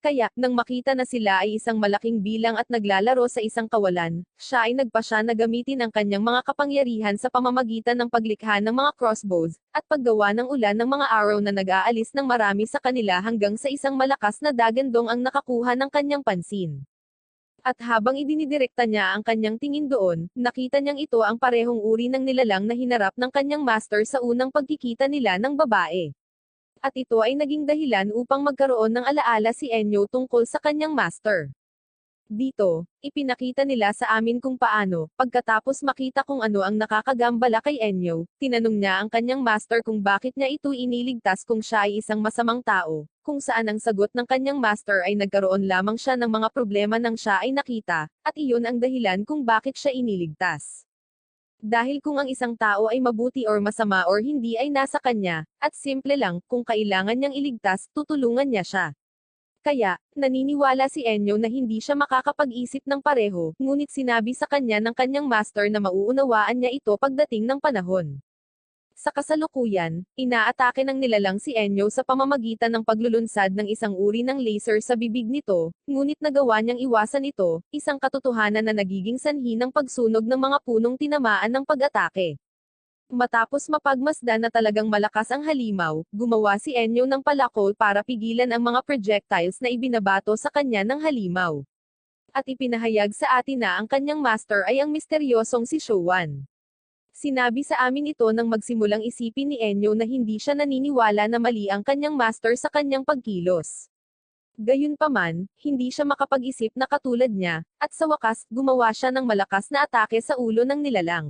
Kaya, nang makita na sila ay isang malaking bilang at naglalaro sa isang kawalan, siya ay nagpa siya na gamitin ang kanyang mga kapangyarihan sa pamamagitan ng paglikha ng mga crossbows, at paggawa ng ulan ng mga arrow na nag-aalis ng marami sa kanila hanggang sa isang malakas na dagandong ang nakakuha ng kanyang pansin. At habang idinidirekta niya ang kanyang tingin doon, nakita niyang ito ang parehong uri ng nilalang na hinarap ng kanyang master sa unang pagkikita nila ng babae. At ito ay naging dahilan upang magkaroon ng alaala si Enyo tungkol sa kanyang master. Dito, ipinakita nila sa amin kung paano, pagkatapos makita kung ano ang nakakagambala kay Enyo, tinanong niya ang kanyang master kung bakit niya ito iniligtas kung siya ay isang masamang tao, kung saan ang sagot ng kanyang master ay nagkaroon lamang siya ng mga problema nang siya ay nakita, at iyon ang dahilan kung bakit siya iniligtas. Dahil kung ang isang tao ay mabuti or masama or hindi ay nasa kanya, at simple lang, kung kailangan niyang iligtas, tutulungan niya siya. Kaya, naniniwala si Enyo na hindi siya makakapag-isip ng pareho, ngunit sinabi sa kanya ng kanyang master na mauunawaan niya ito pagdating ng panahon. Sa kasalukuyan, inaatake ng nilalang si Enyo sa pamamagitan ng paglulunsad ng isang uri ng laser sa bibig nito, ngunit nagawa niyang iwasan ito, isang katotohanan na nagiging sanhi ng pagsunog ng mga punong tinamaan ng pag-atake. Matapos mapagmasdan na talagang malakas ang halimaw, gumawa si Enyo ng palakol para pigilan ang mga projectiles na ibinabato sa kanya ng halimaw. At ipinahayag sa atin na ang kanyang master ay ang misteryosong si Showan. Sinabi sa amin ito nang magsimulang isipin ni Enyo na hindi siya naniniwala na mali ang kanyang master sa kanyang pagkilos. Gayunpaman, hindi siya makapag-isip na katulad niya, at sa wakas, gumawa siya ng malakas na atake sa ulo ng nilalang.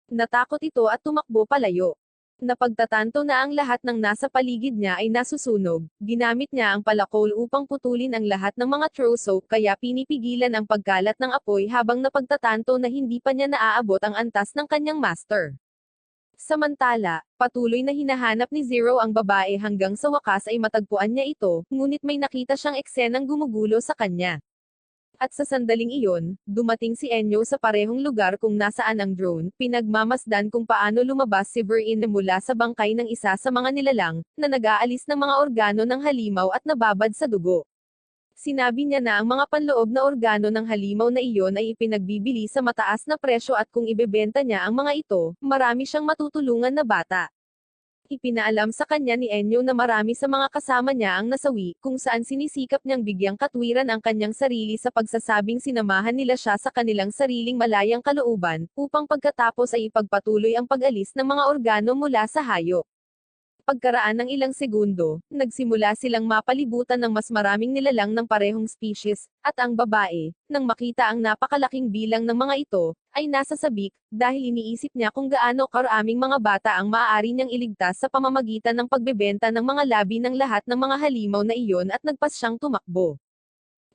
Natakot ito at tumakbo palayo. Napagtatanto na ang lahat ng nasa paligid niya ay nasusunog, ginamit niya ang palakol upang putulin ang lahat ng mga throw soap kaya pinipigilan ang pagkalat ng apoy habang napagtatanto na hindi pa niya naaabot ang antas ng kanyang master. Samantala, patuloy na hinahanap ni Zero ang babae hanggang sa wakas ay matagpuan niya ito, ngunit may nakita siyang eksenang gumugulo sa kanya. At sa sandaling iyon, dumating si Enyo sa parehong lugar kung nasaan ang drone, pinagmamasdan kung paano lumabas si Verena mula sa bangkay ng isa sa mga nilalang, na nag-aalis ng mga organo ng halimaw at nababad sa dugo. Sinabi niya na ang mga panloob na organo ng halimaw na iyon ay ipinagbibili sa mataas na presyo at kung ibebenta niya ang mga ito, marami siyang matutulungan na bata. Ipinaalam sa kanya ni Enyo na marami sa mga kasama niya ang nasawi, kung saan sinisikap niyang bigyang katwiran ang kanyang sarili sa pagsasabing sinamahan nila siya sa kanilang sariling malayang kalooban, upang pagkatapos ay ipagpatuloy ang pag-alis ng mga organo mula sa hayop. Pagkaraan ng ilang segundo, nagsimula silang mapalibutan ng mas maraming nilalang ng parehong species, at ang babae, nang makita ang napakalaking bilang ng mga ito, ay nasa sabik, dahil iniisip niya kung gaano karaming mga bata ang maaari niyang iligtas sa pamamagitan ng pagbebenta ng mga labi ng lahat ng mga halimaw na iyon at nagpas siyang tumakbo.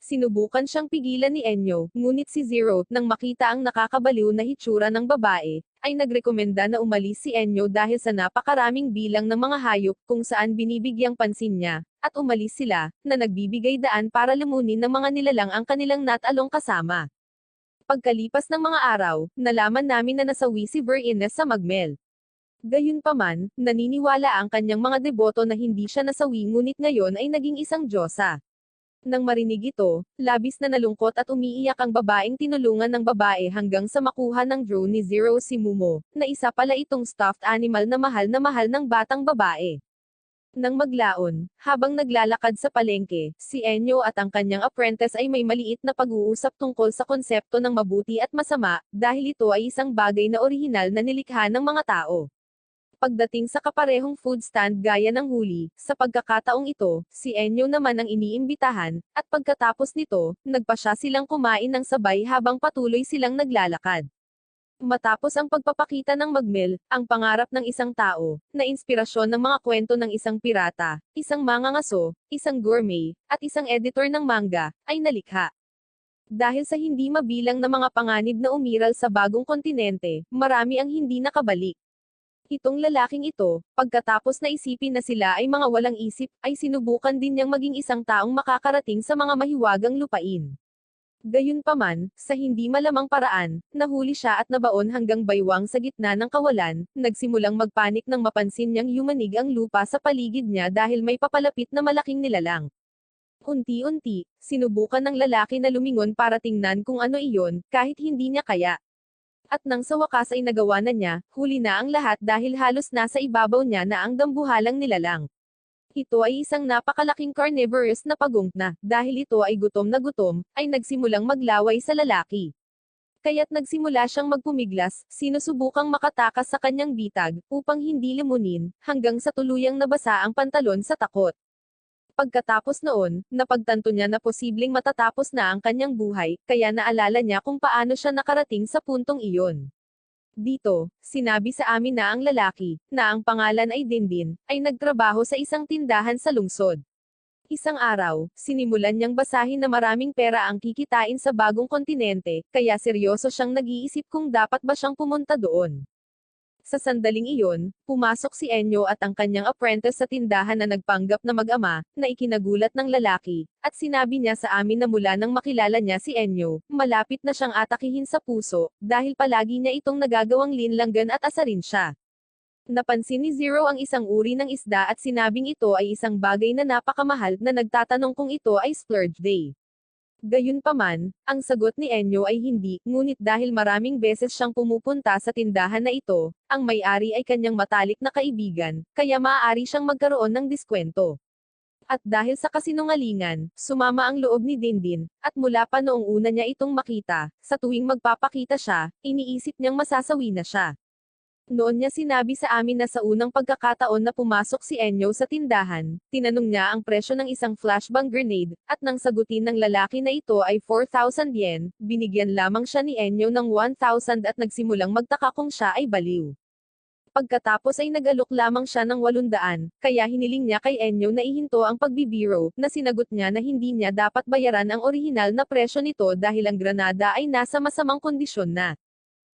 Sinubukan siyang pigilan ni Enyo, ngunit si Zero, nang makita ang nakakabaliw na hitsura ng babae, ay nagrekomenda na umalis si Enyo dahil sa napakaraming bilang ng mga hayop kung saan binibigyang pansin niya, at umalis sila, na nagbibigay daan para lumunin ng mga nilalang ang kanilang natalong kasama. Pagkalipas ng mga araw, nalaman namin na nasawi si Ver-Ines sa Magmel. Gayunpaman, naniniwala ang kanyang mga deboto na hindi siya nasawi ngunit ngayon ay naging isang diyosa. Nang marinig ito, labis na nalungkot at umiiyak ang babaeng tinulungan ng babae hanggang sa makuha ng drone ni Zero si Mumo, na isa pala itong stuffed animal na mahal ng batang babae. Nang maglaon, habang naglalakad sa palengke, si Enyo at ang kanyang apprentice ay may maliit na pag-uusap tungkol sa konsepto ng mabuti at masama, dahil ito ay isang bagay na orihinal na nilikha ng mga tao. Pagdating sa kaparehong food stand gaya ng huli, sa pagkakataong ito, si Enyo naman ang iniimbitahan, at pagkatapos nito, nagpasya silang kumain ng sabay habang patuloy silang naglalakad. Matapos ang pagpapakita ng Magmel, ang pangarap ng isang tao, na inspirasyon ng mga kwento ng isang pirata, isang mangangaso, isang gourmet, at isang editor ng manga, ay nalikha. Dahil sa hindi mabilang na mga panganib na umiral sa bagong kontinente, marami ang hindi nakabalik. Itong lalaking ito, pagkatapos na isipin na sila ay mga walang isip, ay sinubukan din niyang maging isang taong makakarating sa mga mahiwagang lupain. Gayunpaman, sa hindi malamang paraan, nahuli siya at nabaon hanggang baywang sa gitna ng kawalan, nagsimulang magpanik nang mapansin niyang yumanig ang lupa sa paligid niya dahil may papalapit na malaking nilalang. Unti-unti, sinubukan ng lalaki na lumingon para tingnan kung ano iyon, kahit hindi niya kaya. At nang sa wakas ay nagawa na niya, huli na ang lahat dahil halos nasa ibabaw niya na ang dambuhalang nilalang. Ito ay isang napakalaking carnivorous na pagungtna, dahil ito ay gutom na gutom, ay nagsimulang maglaway sa lalaki. Kaya't nagsimula siyang magpumiglas, sinusubukang makatakas sa kanyang bitag, upang hindi limunin, hanggang sa tuluyang nabasa ang pantalon sa takot. Pagkatapos noon, napagtanto niya na posibleng matatapos na ang kanyang buhay, kaya naalala niya kung paano siya nakarating sa puntong iyon. Dito, sinabi sa amin na ang lalaki, na ang pangalan ay Dindin, ay nagtrabaho sa isang tindahan sa lungsod. Isang araw, sinimulan niyang basahin na maraming pera ang kikitain sa bagong kontinente, kaya seryoso siyang nag-iisip kung dapat ba siyang pumunta doon. Sa sandaling iyon, pumasok si Enyo at ang kanyang apprentice sa tindahan na nagpanggap na mag-ama, na ikinagulat ng lalaki, at sinabi niya sa amin na mula nang makilala niya si Enyo, malapit na siyang atakihin sa puso, dahil palagi niya itong nagagawang linlanggan at asarin siya. Napansin ni Zero ang isang uri ng isda at sinabing ito ay isang bagay na napakamahal na nagtatanong kung ito ay splurge day. Gayunpaman, ang sagot ni Enyo ay hindi, ngunit dahil maraming beses siyang pumupunta sa tindahan na ito, ang may-ari ay kanyang matalik na kaibigan, kaya maaari siyang magkaroon ng diskwento. At dahil sa kasinungalingan, sumama ang loob ni Dindin, at mula pa noong una niya itong makita, sa tuwing magpapakita siya, iniisip niyang masasawi na siya. Noon niya sinabi sa amin na sa unang pagkakataon na pumasok si Enyo sa tindahan, tinanong niya ang presyo ng isang flashbang grenade, at nang sagutin ng lalaki na ito ay 4,000 yen, binigyan lamang siya ni Enyo ng 1,000 at nagsimulang magtaka kung siya ay baliw. Pagkatapos ay nag-alok lamang siya ng 800, kaya hiniling niya kay Enyo na ihinto ang pagbibiro, na sinagot niya na hindi niya dapat bayaran ang orihinal na presyo nito dahil ang granada ay nasa masamang kondisyon na.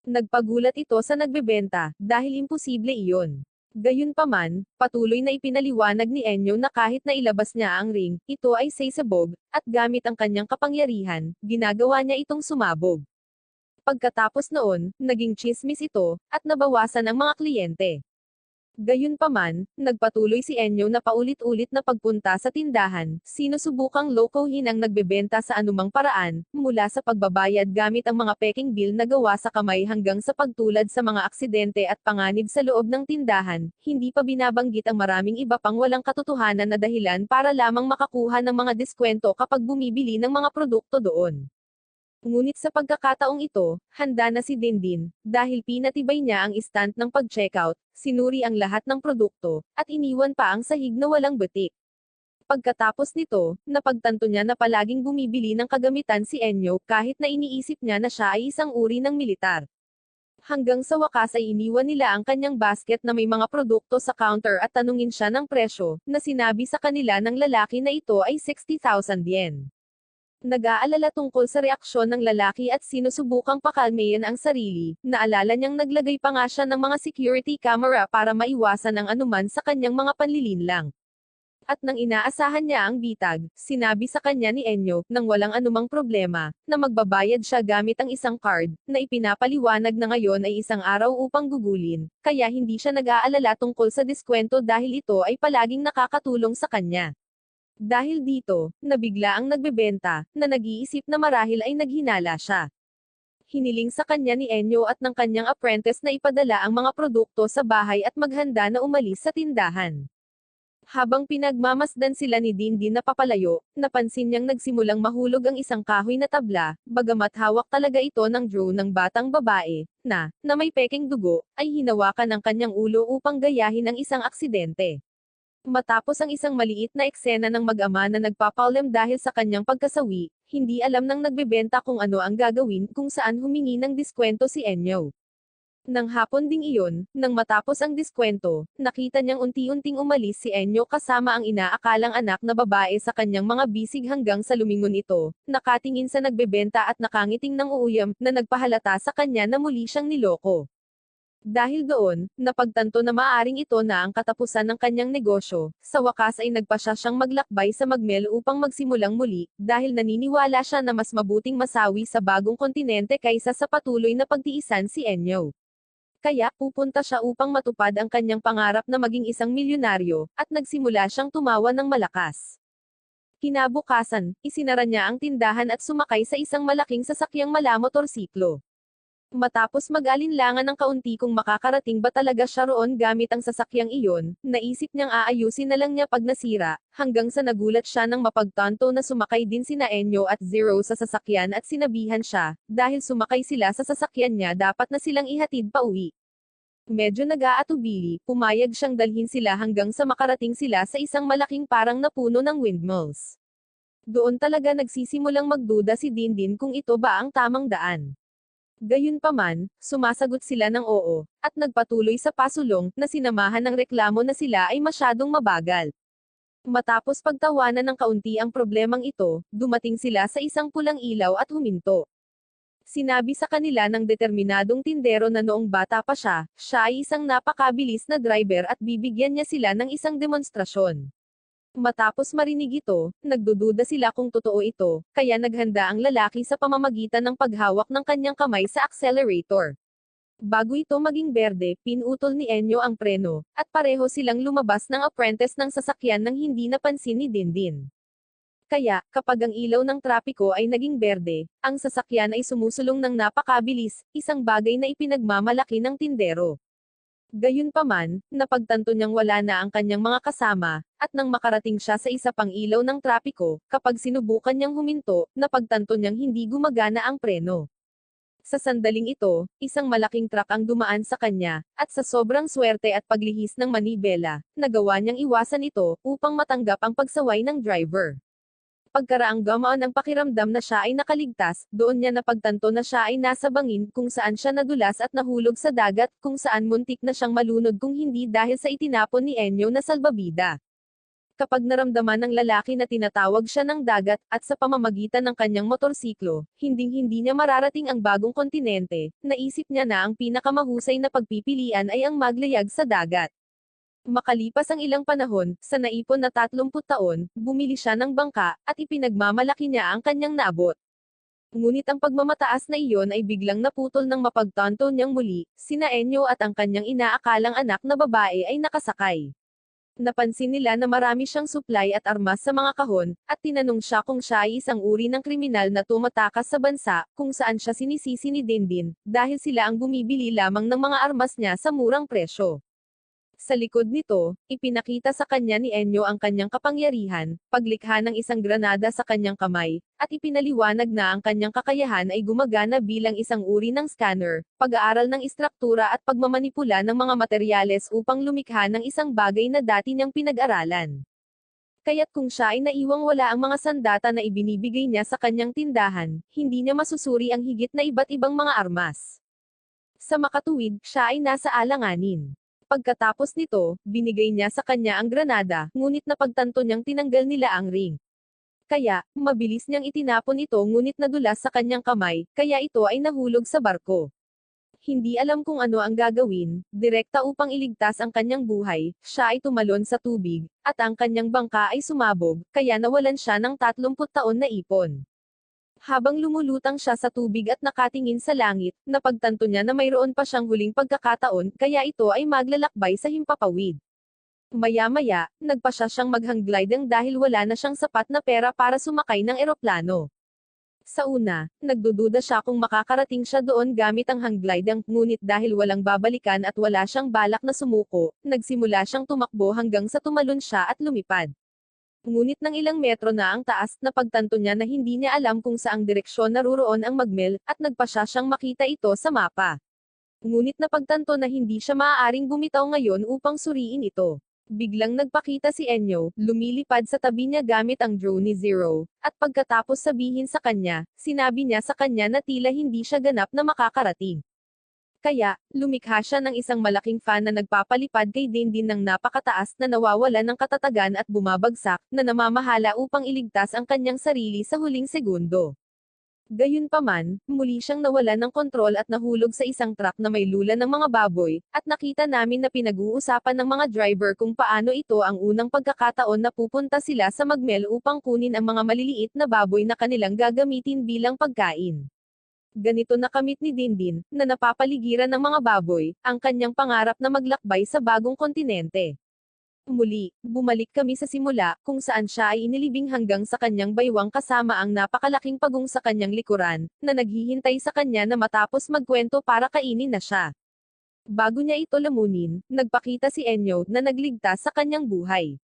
Nagpagulat ito sa nagbebenta, dahil imposible iyon. Gayunpaman, patuloy na ipinaliwanag ni Enyo na kahit na ilabas niya ang ring, ito ay sasabog, at gamit ang kanyang kapangyarihan, ginagawa niya itong sumabog. Pagkatapos noon, naging tsismis ito, at nabawasan ang mga kliyente. Gayunpaman, nagpatuloy si Enyo na paulit-ulit na pagpunta sa tindahan, sinusubukang lokohin ang nagbebenta sa anumang paraan, mula sa pagbabayad gamit ang mga peking bill na gawa sa kamay hanggang sa pagtulad sa mga aksidente at panganib sa loob ng tindahan, hindi pa binabanggit ang maraming iba pang walang katotohanan na dahilan para lamang makakuha ng mga diskwento kapag bumibili ng mga produkto doon. Ngunit sa pagkakataong ito, handa na si Dindin, dahil pinatibay niya ang istant ng pag-checkout, sinuri ang lahat ng produkto, at iniwan pa ang sahig na walang butik. Pagkatapos nito, napagtanto niya na palaging bumibili ng kagamitan si Enyo kahit na iniisip niya na siya ay isang uri ng militar. Hanggang sa wakas ay iniwan nila ang kanyang basket na may mga produkto sa counter at tanungin siya ng presyo, na sinabi sa kanila ng lalaki na ito ay 60,000 yen. Nag-aalala tungkol sa reaksyon ng lalaki at sinusubukang pakalmayan ang sarili, naalala niyang naglagay pa nga siya ng mga security camera para maiwasan ang anuman sa kanyang mga panlilinlang. At nang inaasahan niya ang bitag, sinabi sa kanya ni Enyo, nang walang anumang problema, na magbabayad siya gamit ang isang card, na ipinapaliwanag na ngayon ay isang araw upang gugulin, kaya hindi siya nag-aalala tungkol sa diskwento dahil ito ay palaging nakakatulong sa kanya. Dahil dito, nabigla ang nagbebenta, na nag-iisip na marahil ay naghinala siya. Hiniling sa kanya ni Enyo at ng kanyang apprentice na ipadala ang mga produkto sa bahay at maghanda na umalis sa tindahan. Habang pinagmamasdan sila ni Dindin na papalayo, napansin niyang nagsimulang mahulog ang isang kahoy na tabla, bagamat hawak talaga ito ng drone ng batang babae, na may pekeng dugo, ay hinawakan ang kanyang ulo upang gayahin ang isang aksidente. Matapos ang isang maliit na eksena ng mag-ama na nagpapaulam dahil sa kanyang pagkasawi, hindi alam ng nagbebenta kung ano ang gagawin kung saan humingi ng diskwento si Enyo. Nang hapon ding iyon, nang matapos ang diskwento, nakita niyang unti-unting umalis si Enyo kasama ang inaakalang anak na babae sa kanyang mga bisig hanggang sa lumingon ito, nakatingin sa nagbebenta at nakangiting ng uuyam, na nagpahalata sa kanya na muli siyang niloko. Dahil doon, napagtanto na maaring ito na ang katapusan ng kanyang negosyo, sa wakas ay nagpasya siyang maglakbay sa Magmel upang magsimulang muli, dahil naniniwala siya na mas mabuting masawi sa bagong kontinente kaysa sa patuloy na pagtiisan si Enyo. Kaya, pupunta siya upang matupad ang kanyang pangarap na maging isang milyonaryo, at nagsimula siyang tumawa ng malakas. Kinabukasan, isinara niya ang tindahan at sumakay sa isang malaking sasakyang malamotorsiklo. Matapos mag-alinlangan ng kaunti kung makakarating ba talaga siya roon gamit ang sasakyang iyon, naisip niyang aayusin na lang niya pag nasira, hanggang sa nagulat siya nang mapagtanto na sumakay din sina Enyo at Zero sa sasakyan at sinabihan siya, dahil sumakay sila sa sasakyan niya dapat na silang ihatid pa uwi. Medyo nag-aatubili, pumayag siyang dalhin sila hanggang sa makarating sila sa isang malaking parang na puno ng windmills. Doon talaga nagsisimulang magduda si Dindin kung ito ba ang tamang daan. Gayunpaman, sumasagot sila ng oo, at nagpatuloy sa pasulong, na sinamahan ng reklamo na sila ay masyadong mabagal. Matapos pagtawanan ng kaunti ang problemang ito, dumating sila sa isang pulang ilaw at huminto. Sinabi sa kanila ng determinadong tindero na noong bata pa siya ay isang napakabilis na driver at bibigyan niya sila ng isang demonstrasyon. Matapos marinig ito, nagdududa sila kung totoo ito, kaya naghanda ang lalaki sa pamamagitan ng paghawak ng kanyang kamay sa accelerator. Bago ito maging berde, pinutol ni Enyo ang preno, at pareho silang lumabas ng apprentice ng sasakyan nang hindi napansin ni Dindin. Kaya, kapag ang ilaw ng trapiko ay naging berde, ang sasakyan ay sumusulong ng napakabilis, isang bagay na ipinagmamalaki ng tindero. Gayunpaman, napagtanto niyang wala na ang kanyang mga kasama, at nang makarating siya sa isa pang ilaw ng trapiko, kapag sinubukan niyang huminto, napagtanto niyang hindi gumagana ang preno. Sa sandaling ito, isang malaking truck ang dumaan sa kanya, at sa sobrang swerte at paglihis ng manibela, nagawa niyang iwasan ito, upang matanggap ang pagsaway ng driver. Pagkaraang gamaan ang pakiramdam na siya ay nakaligtas, doon niya napagtanto na siya ay nasa bangin kung saan siya nadulas at nahulog sa dagat, kung saan muntik na siyang malunod kung hindi dahil sa itinapon ni Enyo na salbabida. Kapag naramdaman ng lalaki na tinatawag siya ng dagat, at sa pamamagitan ng kanyang motorsiklo, hinding-hindi niya mararating ang bagong kontinente, naisip niya na ang pinakamahusay na pagpipilian ay ang maglayag sa dagat. Makalipas ang ilang panahon, sa naipon na 30 taon, bumili siya ng bangka, at ipinagmamalaki niya ang kanyang naabot. Ngunit ang pagmamataas na iyon ay biglang naputol nang mapagtanto niyang muli, sina Enyo at ang kanyang inaakalang anak na babae ay nakasakay. Napansin nila na marami siyang supply at armas sa mga kahon, at tinanong siya kung siya ay isang uri ng kriminal na tumatakas sa bansa, kung saan siya sinisisi ni Dindin, dahil sila ang bumibili lamang ng mga armas niya sa murang presyo. Sa likod nito, ipinakita sa kanya ni Enyo ang kanyang kapangyarihan, paglikha ng isang granada sa kanyang kamay, at ipinaliwanag na ang kanyang kakayahan ay gumagana bilang isang uri ng scanner, pag-aaral ng istruktura at pagmamanipula ng mga materyales upang lumikha ng isang bagay na dati niyang pinag-aralan. Kaya't kung siya ay naiwang wala ang mga sandata na ibinibigay niya sa kanyang tindahan, hindi niya masusuri ang higit na iba't ibang mga armas. Sa makatuwid, siya ay nasa alanganin. Pagkatapos nito, binigay niya sa kanya ang granada, ngunit napagtanto niyang tinanggal nila ang ring. Kaya, mabilis niyang itinapon ito ngunit nadulas sa kanyang kamay, kaya ito ay nahulog sa barko. Hindi alam kung ano ang gagawin, direkta upang iligtas ang kanyang buhay, siya ay tumalon sa tubig, at ang kanyang bangka ay sumabog, kaya nawalan siya ng 30 taon na ipon. Habang lumulutang siya sa tubig at nakatingin sa langit, napagtanto niya na mayroon pa siyang huling pagkakataon, kaya ito ay maglalakbay sa himpapawid. Maya-maya, nagpasya siyang mag-hang gliding dahil wala na siyang sapat na pera para sumakay ng eroplano. Sa una, nagdududa siya kung makakarating siya doon gamit ang hang gliding, ngunit dahil walang babalikan at wala siyang balak na sumuko, nagsimula siyang tumakbo hanggang sa tumalon siya at lumipad. Ngunit ng ilang metro na ang taas, napagtanto niya na hindi niya alam kung saang direksyon naruroon ang magmel, at nagpasya siyang makita ito sa mapa. Ngunit napagtanto na hindi siya maaaring bumitaw ngayon upang suriin ito. Biglang nagpakita si Enyo, lumilipad sa tabi niya gamit ang drone ni Zero, at pagkatapos sabihin sa kanya, sinabi niya sa kanya na tila hindi siya ganap na makakarating. Kaya, lumikha siya ng isang malaking fan na nagpapalipad kay Dindin ng napakataas na nawawala ng katatagan at bumabagsak, na namamahala upang iligtas ang kanyang sarili sa huling segundo. Gayunpaman, muli siyang nawalan ng kontrol at nahulog sa isang truck na may lula ng mga baboy, at nakita namin na pinag-uusapan ng mga driver kung paano ito ang unang pagkakataon na pupunta sila sa magmel upang kunin ang mga maliliit na baboy na kanilang gagamitin bilang pagkain. Ganito nakamit ni Dindin, na napapaligiran ng mga baboy, ang kanyang pangarap na maglakbay sa bagong kontinente. Muli, bumalik kami sa simula, kung saan siya ay inilibing hanggang sa kanyang baywang kasama ang napakalaking pagong sa kanyang likuran, na naghihintay sa kanya na matapos magkwento para kainin na siya. Bago niya ito lamunin, nagpakita si Enyo na nagligtas sa kanyang buhay.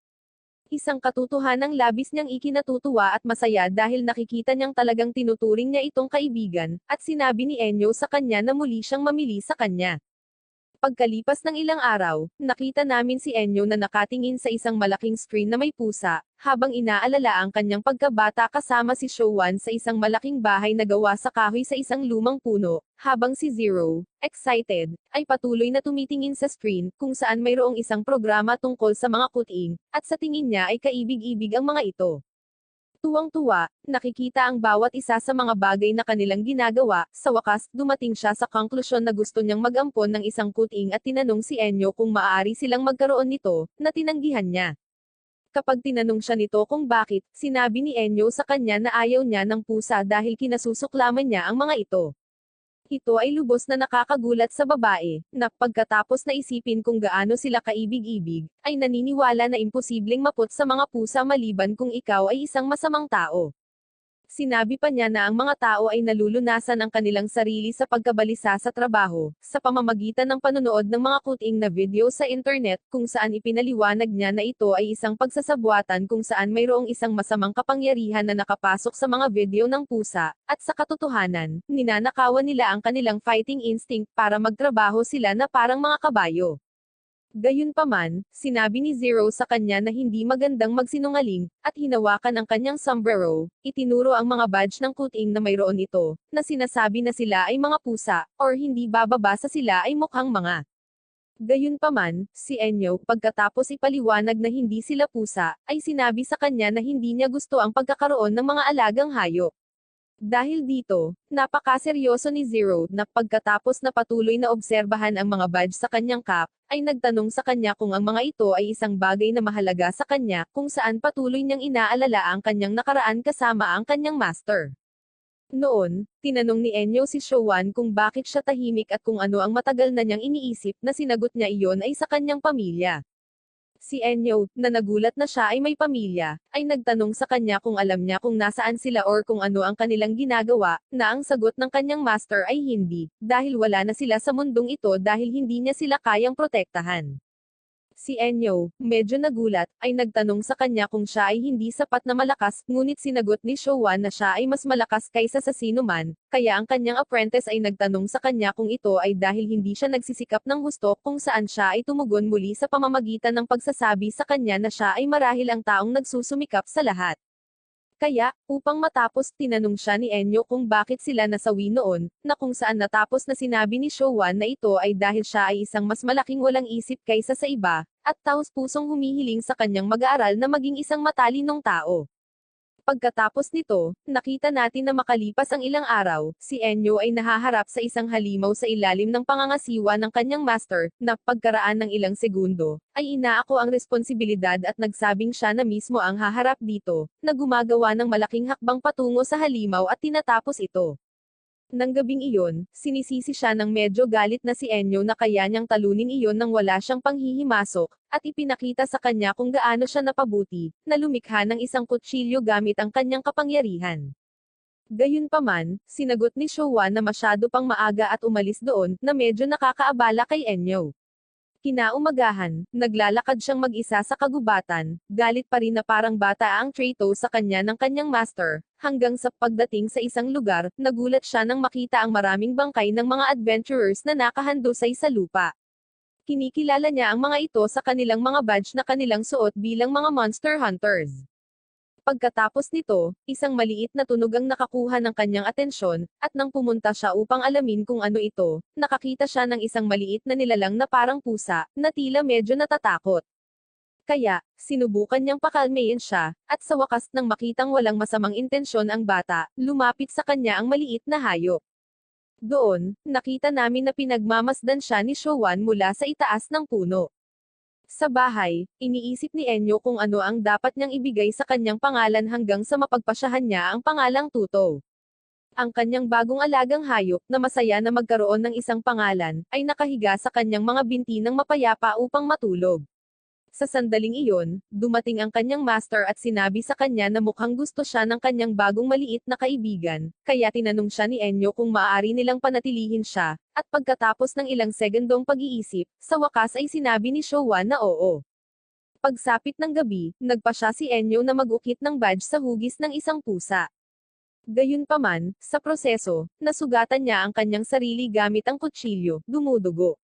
Isang katotohanang labis niyang ikinatutuwa at masaya dahil nakikita niyang talagang tinuturing niya itong kaibigan, at sinabi ni Enyo sa kanya na muli siyang mamili sa kanya. Pagkalipas ng ilang araw, nakita namin si Enyo na nakatingin sa isang malaking screen na may pusa, habang inaalala ang kanyang pagkabata kasama si Showan sa isang malaking bahay na gawa sa kahoy sa isang lumang puno, habang si Zero, excited, ay patuloy na tumitingin sa screen, kung saan mayroong isang programa tungkol sa mga kuting, at sa tingin niya ay kaibig-ibig ang mga ito. Tuwang-tuwa, nakikita ang bawat isa sa mga bagay na kanilang ginagawa, sa wakas, dumating siya sa konklusyon na gusto niyang mag-ampon ng isang kuting at tinanong si Enyo kung maaari silang magkaroon nito, na tinanggihan niya. Kapag tinanong siya nito kung bakit, sinabi ni Enyo sa kanya na ayaw niya ng pusa dahil kinasusuklaman niya ang mga ito. Ito ay lubos na nakakagulat sa babae, na pagkatapos na isipin kung gaano sila kaibig-ibig, ay naniniwala na imposibleng maput sa mga pusa maliban kung ikaw ay isang masamang tao. Sinabi pa niya na ang mga tao ay nalulunasan ang kanilang sarili sa pagkabalisa sa trabaho, sa pamamagitan ng panonood ng mga kuting na video sa internet, kung saan ipinaliwanag niya na ito ay isang pagsasabwatan kung saan mayroong isang masamang kapangyarihan na nakapasok sa mga video ng pusa, at sa katotohanan, ninanakawan nila ang kanilang fighting instinct para magtrabaho sila na parang mga kabayo. Gayunpaman, sinabi ni Zero sa kanya na hindi magandang magsinungaling, at hinawakan ang kanyang sombrero, itinuro ang mga badge ng kuting na mayroon ito, na sinasabi na sila ay mga pusa, or hindi bababa sa sila ay mukhang mga. Gayunpaman, si Enyo, pagkatapos ipaliwanag na hindi sila pusa, ay sinabi sa kanya na hindi niya gusto ang pagkakaroon ng mga alagang hayop. Dahil dito, napakaseryoso ni Zero, na pagkatapos na patuloy na obserbahan ang mga badge sa kanyang cap, ay nagtanong sa kanya kung ang mga ito ay isang bagay na mahalaga sa kanya, kung saan patuloy niyang inaalala ang kanyang nakaraan kasama ang kanyang master. Noon, tinanong ni Enyo si Showan kung bakit siya tahimik at kung ano ang matagal na niyang iniisip, na sinagot niya iyon ay sa kanyang pamilya. Si Enyo, na nagulat na siya ay may pamilya, ay nagtanong sa kanya kung alam niya kung nasaan sila or kung ano ang kanilang ginagawa, na ang sagot ng kanyang master ay hindi, dahil wala na sila sa mundong ito dahil hindi niya sila kayang protektahan. Si Enyo, medyo nagulat, ay nagtanong sa kanya kung siya ay hindi sapat na malakas, ngunit sinagot ni Showan na siya ay mas malakas kaysa sa sino man, kaya ang kanyang apprentice ay nagtanong sa kanya kung ito ay dahil hindi siya nagsisikap ng husto, kung saan siya ay tumugon muli sa pamamagitan ng pagsasabi sa kanya na siya ay marahil ang taong nagsusumikap sa lahat. Kaya, upang matapos, tinanong siya ni Enyo kung bakit sila nasawi noon, na kung saan natapos na sinabi ni Showan na ito ay dahil siya ay isang mas malaking walang isip kaysa sa iba, at taos-pusong humihiling sa kanyang mag-aaral na maging isang matalinong tao. Pagkatapos nito, nakita natin na makalipas ang ilang araw, si Enyo ay nahaharap sa isang halimaw sa ilalim ng pangangasiwa ng kanyang master, na pagkaraan ng ilang segundo, ay inaako ang responsibilidad at nagsabing siya na mismo ang haharap dito, na gumagawa ng malaking hakbang patungo sa halimaw at tinatapos ito. Nang gabing iyon, sinisisi siya ng medyo galit na si Enyo na kaya niyang talunin iyon nang wala siyang panghihimasok, at ipinakita sa kanya kung gaano siya napabuti, na lumikha ng isang kutsilyo gamit ang kanyang kapangyarihan. Gayunpaman, sinagot ni Showa na masyado pang maaga at umalis doon, na medyo nakakaabala kay Enyo. Kinaumagahan, naglalakad siyang mag-isa sa kagubatan, galit pa rin na parang bata ang treto sa kanya ng kanyang master, hanggang sa pagdating sa isang lugar, nagulat siya nang makita ang maraming bangkay ng mga adventurers na nakahandusay sa lupa. Kinikilala niya ang mga ito sa kanilang mga badge na kanilang suot bilang mga monster hunters. Pagkatapos nito, isang maliit na tunog ang nakakuha ng kanyang atensyon, at nang pumunta siya upang alamin kung ano ito, nakakita siya ng isang maliit na nilalang na parang pusa, na tila medyo natatakot. Kaya, sinubukan niyang pakalmayin siya, at sa wakas nang makitang walang masamang intensyon ang bata, lumapit sa kanya ang maliit na hayop. Doon, nakita namin na pinagmamasdan siya ni Showan mula sa itaas ng puno. Sa bahay, iniisip ni Enyo kung ano ang dapat niyang ibigay sa kanyang pangalan hanggang sa mapagpasyahan niya ang pangalang Tuto. Ang kanyang bagong alagang hayop, na masaya na magkaroon ng isang pangalan, ay nakahiga sa kanyang mga binti ng mapayapa upang matulog. Sa sandaling iyon, dumating ang kanyang master at sinabi sa kanya na mukhang gusto siya ng kanyang bagong maliit na kaibigan, kaya tinanong siya ni Enyo kung maaari nilang panatilihin siya, at pagkatapos ng ilang segundong pag-iisip, sa wakas ay sinabi ni Showa na oo. Pagsapit ng gabi, nagpasya si Enyo na mag-ukit ng badge sa hugis ng isang pusa. Gayunpaman, sa proseso, nasugatan niya ang kanyang sarili gamit ang kutsilyo, dumudugo.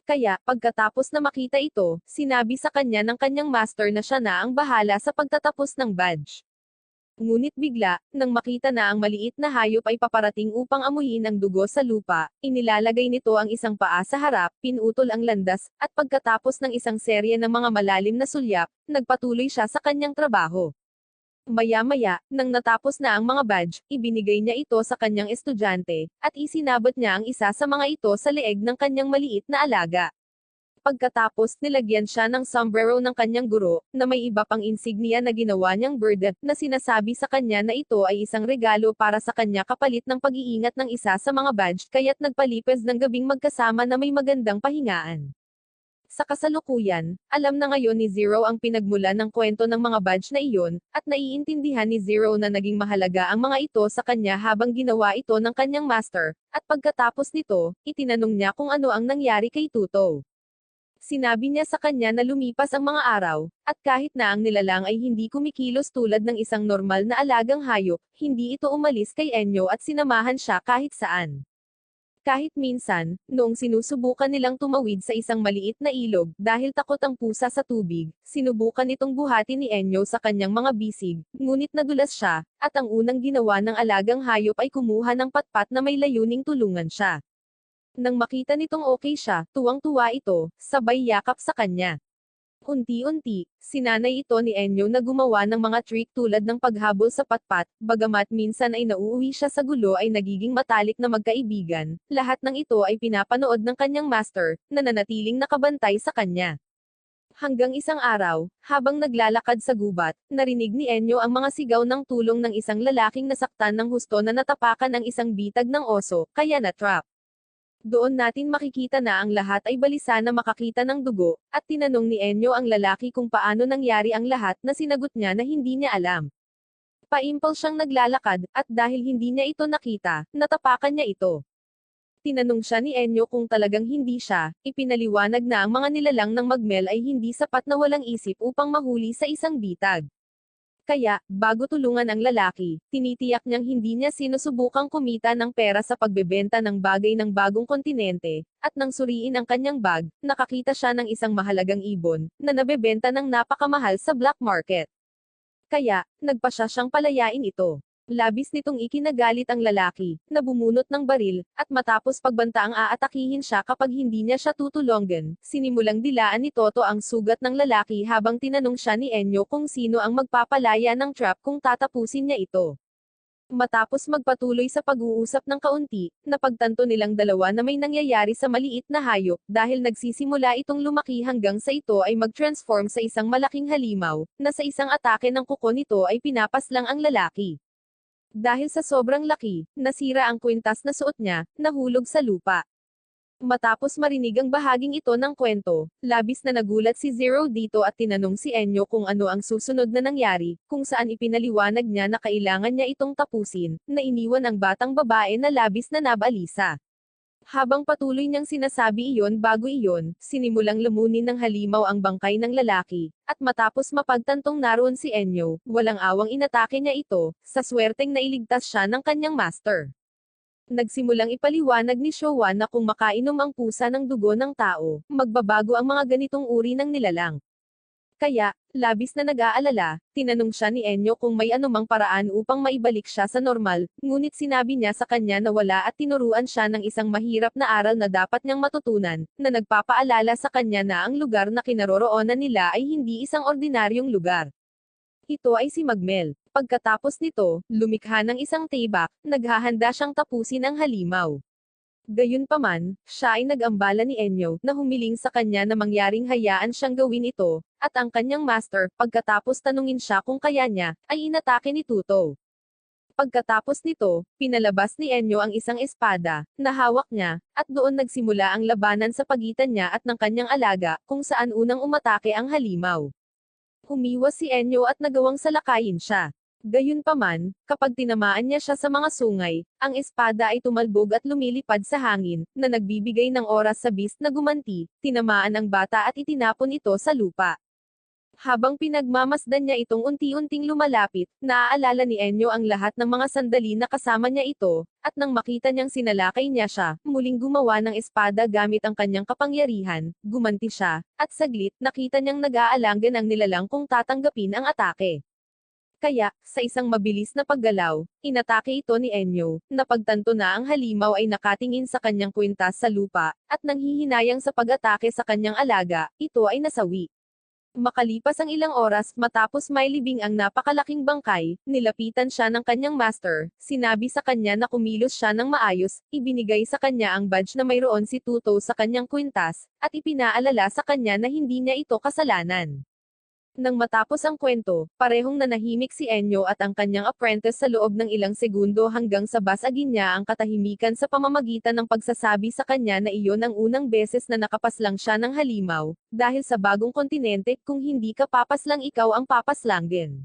Kaya, pagkatapos na makita ito, sinabi sa kanya ng kanyang master na siya na ang bahala sa pagtatapos ng badge. Ngunit bigla, nang makita na ang maliit na hayop ay paparating upang amuyin ang dugo sa lupa, inilalagay nito ang isang paa sa harap, pinutol ang landas, at pagkatapos ng isang serye ng mga malalim na sulyap, nagpatuloy siya sa kanyang trabaho. Maya-maya, nang natapos na ang mga badge, ibinigay niya ito sa kanyang estudyante, at isinabot niya ang isa sa mga ito sa leeg ng kanyang maliit na alaga. Pagkatapos, nilagyan siya ng sombrero ng kanyang guro, na may iba pang insignia na ginawa niyang bird, na sinasabi sa kanya na ito ay isang regalo para sa kanya kapalit ng pag-iingat ng isa sa mga badge, kaya't nagpalipez ng gabing magkasama na may magandang pahingaan. Sa kasalukuyan, alam na ngayon ni Zero ang pinagmulan ng kwento ng mga badge na iyon, at naiintindihan ni Zero na naging mahalaga ang mga ito sa kanya habang ginawa ito ng kanyang master, at pagkatapos nito, itinanong niya kung ano ang nangyari kay Tuto. Sinabi niya sa kanya na lumipas ang mga araw, at kahit na ang nilalang ay hindi kumikilos tulad ng isang normal na alagang hayop, hindi ito umalis kay Enyo at sinamahan siya kahit saan. Kahit minsan, noong sinusubukan nilang tumawid sa isang maliit na ilog, dahil takot ang pusa sa tubig, sinubukan itong buhatin ni Enyo sa kanyang mga bisig, ngunit nadulas siya, at ang unang ginawa ng alagang hayop ay kumuha ng patpat na may layuning tulungan siya. Nang makita nitong okay siya, tuwang-tuwa ito, sabay yakap sa kanya. Unti-unti, sinanay ito ni Enyo na gumawa ng mga trick tulad ng paghabol sa patpat, bagamat minsan ay nauuwi siya sa gulo ay nagiging matalik na magkaibigan, lahat ng ito ay pinapanood ng kanyang master, na nanatiling nakabantay sa kanya. Hanggang isang araw, habang naglalakad sa gubat, narinig ni Enyo ang mga sigaw ng tulong ng isang lalaking nasaktan ng husto na natapakan ng isang bitag ng oso, kaya na-trap. Doon natin makikita na ang lahat ay balisa na makakita ng dugo, at tinanong ni Enyo ang lalaki kung paano nangyari ang lahat na sinagot niya na hindi niya alam. Paimpal siyang naglalakad, at dahil hindi niya ito nakita, natapakan niya ito. Tinanong siya ni Enyo kung talagang hindi siya, ipinaliwanag na ang mga nilalang ng magmel ay hindi sapat na walang isip upang mahuli sa isang bitag. Kaya, bago tulungan ang lalaki, tinitiyak niyang hindi niya sinusubukang kumita ng pera sa pagbebenta ng bagay ng bagong kontinente, at nang suriin ang kanyang bag, nakakita siya ng isang mahalagang ibon, na nabebenta ng napakamahal sa black market. Kaya, nagpasya siyang palayain ito. Labis nitong ikinagalit ang lalaki, na bumunot ng baril, at matapos pagbantaang aatakihin siya kapag hindi niya siya tutulungan, sinimulang dilaan ni Toto ang sugat ng lalaki habang tinanong siya ni Enyo kung sino ang magpapalaya ng trap kung tatapusin niya ito. Matapos magpatuloy sa pag-uusap ng kaunti, napagtanto nilang dalawa na may nangyayari sa maliit na hayop dahil nagsisimula itong lumaki hanggang sa ito ay mag-transform sa isang malaking halimaw, na sa isang atake ng kuko nito ay pinapaslang ang lalaki. Dahil sa sobrang laki, nasira ang kwintas na suot niya, nahulog sa lupa. Matapos marinig ang bahaging ito ng kwento, labis na nagulat si Zero dito at tinanong si Enyo kung ano ang susunod na nangyari, kung saan ipinaliwanag niya na kailangan niya itong tapusin, na iniwan ang batang babae na labis na nabalisa. Habang patuloy niyang sinasabi iyon bago iyon, sinimulang lamunin ng halimaw ang bangkay ng lalaki, at matapos mapagtantong naroon si Enyo, walang awang inatake niya ito, sa swerteng nailigtas siya ng kanyang master. Nagsimulang ipaliwanag ni Showa na kung makainom ang pusa ng dugo ng tao, magbabago ang mga ganitong uri ng nilalang. Kaya, labis na nag-aalala, tinanong siya ni Enyo kung may anumang paraan upang maibalik siya sa normal, ngunit sinabi niya sa kanya na wala at tinuruan siya ng isang mahirap na aral na dapat niyang matutunan, na nagpapaalala sa kanya na ang lugar na kinaroroonan nila ay hindi isang ordinaryong lugar. Ito ay si Magmel. Pagkatapos nito, lumikha ng isang taybak, naghahanda siyang tapusin ang halimaw. Gayunpaman, siya ay nag-ambala ni Enyo, na humiling sa kanya na mangyaring hayaan siyang gawin ito, at ang kanyang master, pagkatapos tanungin siya kung kaya niya, ay inatake ni Tuto. Pagkatapos nito, pinalabas ni Enyo ang isang espada, na hawak niya, at doon nagsimula ang labanan sa pagitan niya at ng kanyang alaga, kung saan unang umatake ang halimaw. Umiwas si Enyo at nagawang salakayin siya. Gayunpaman, kapag tinamaan niya siya sa mga sungay, ang espada ay tumalbog at lumilipad sa hangin, na nagbibigay ng oras sa beast na gumanti, tinamaan ang bata at itinapon ito sa lupa. Habang pinagmamasdan niya itong unti-unting lumalapit, naaalala ni Enyo ang lahat ng mga sandali na kasama niya ito, at nang makita niyang sinalakay niya siya, muling gumawa ng espada gamit ang kanyang kapangyarihan, gumanti siya, at saglit, nakita niyang nag-aalangan ang nilalang kung tatanggapin ang atake. Kaya, sa isang mabilis na paggalaw, inatake ito ni Enyo, napagtanto na ang halimaw ay nakatingin sa kanyang kwintas sa lupa, at nanghihinayang sa pag-atake sa kanyang alaga, ito ay nasawi. Makalipas ang ilang oras, matapos mailibing ang napakalaking bangkay, nilapitan siya ng kanyang master, sinabi sa kanya na kumilos siya ng maayos, ibinigay sa kanya ang badge na mayroon si Tuto sa kanyang kwintas, at ipinaalala sa kanya na hindi niya ito kasalanan. Nang matapos ang kwento, parehong nanahimik si Enyo at ang kanyang apprentice sa loob ng ilang segundo hanggang sa basagin niya ang katahimikan sa pamamagitan ng pagsasabi sa kanya na iyon ang unang beses na nakapaslang siya ng halimaw, dahil sa bagong kontinente, kung hindi ka papaslang ikaw ang papaslangin.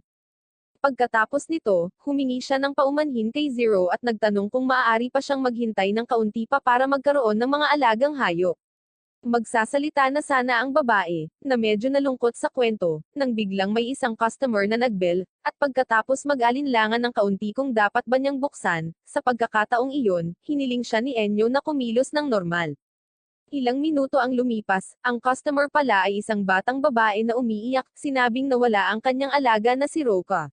Pagkatapos nito, humingi siya ng paumanhin kay Zero at nagtanong kung maaari pa siyang maghintay ng kaunti pa para magkaroon ng mga alagang hayop. Magsasalita na sana ang babae, na medyo nalungkot sa kwento, nang biglang may isang customer na nagbell, at pagkatapos mag-alinlangan ng kaunti kung dapat ba niyang buksan, sa pagkakataong iyon, hiniling siya ni Enyo na kumilos ng normal. Ilang minuto ang lumipas, ang customer pala ay isang batang babae na umiiyak, sinabing nawala ang kanyang alaga na si Roka.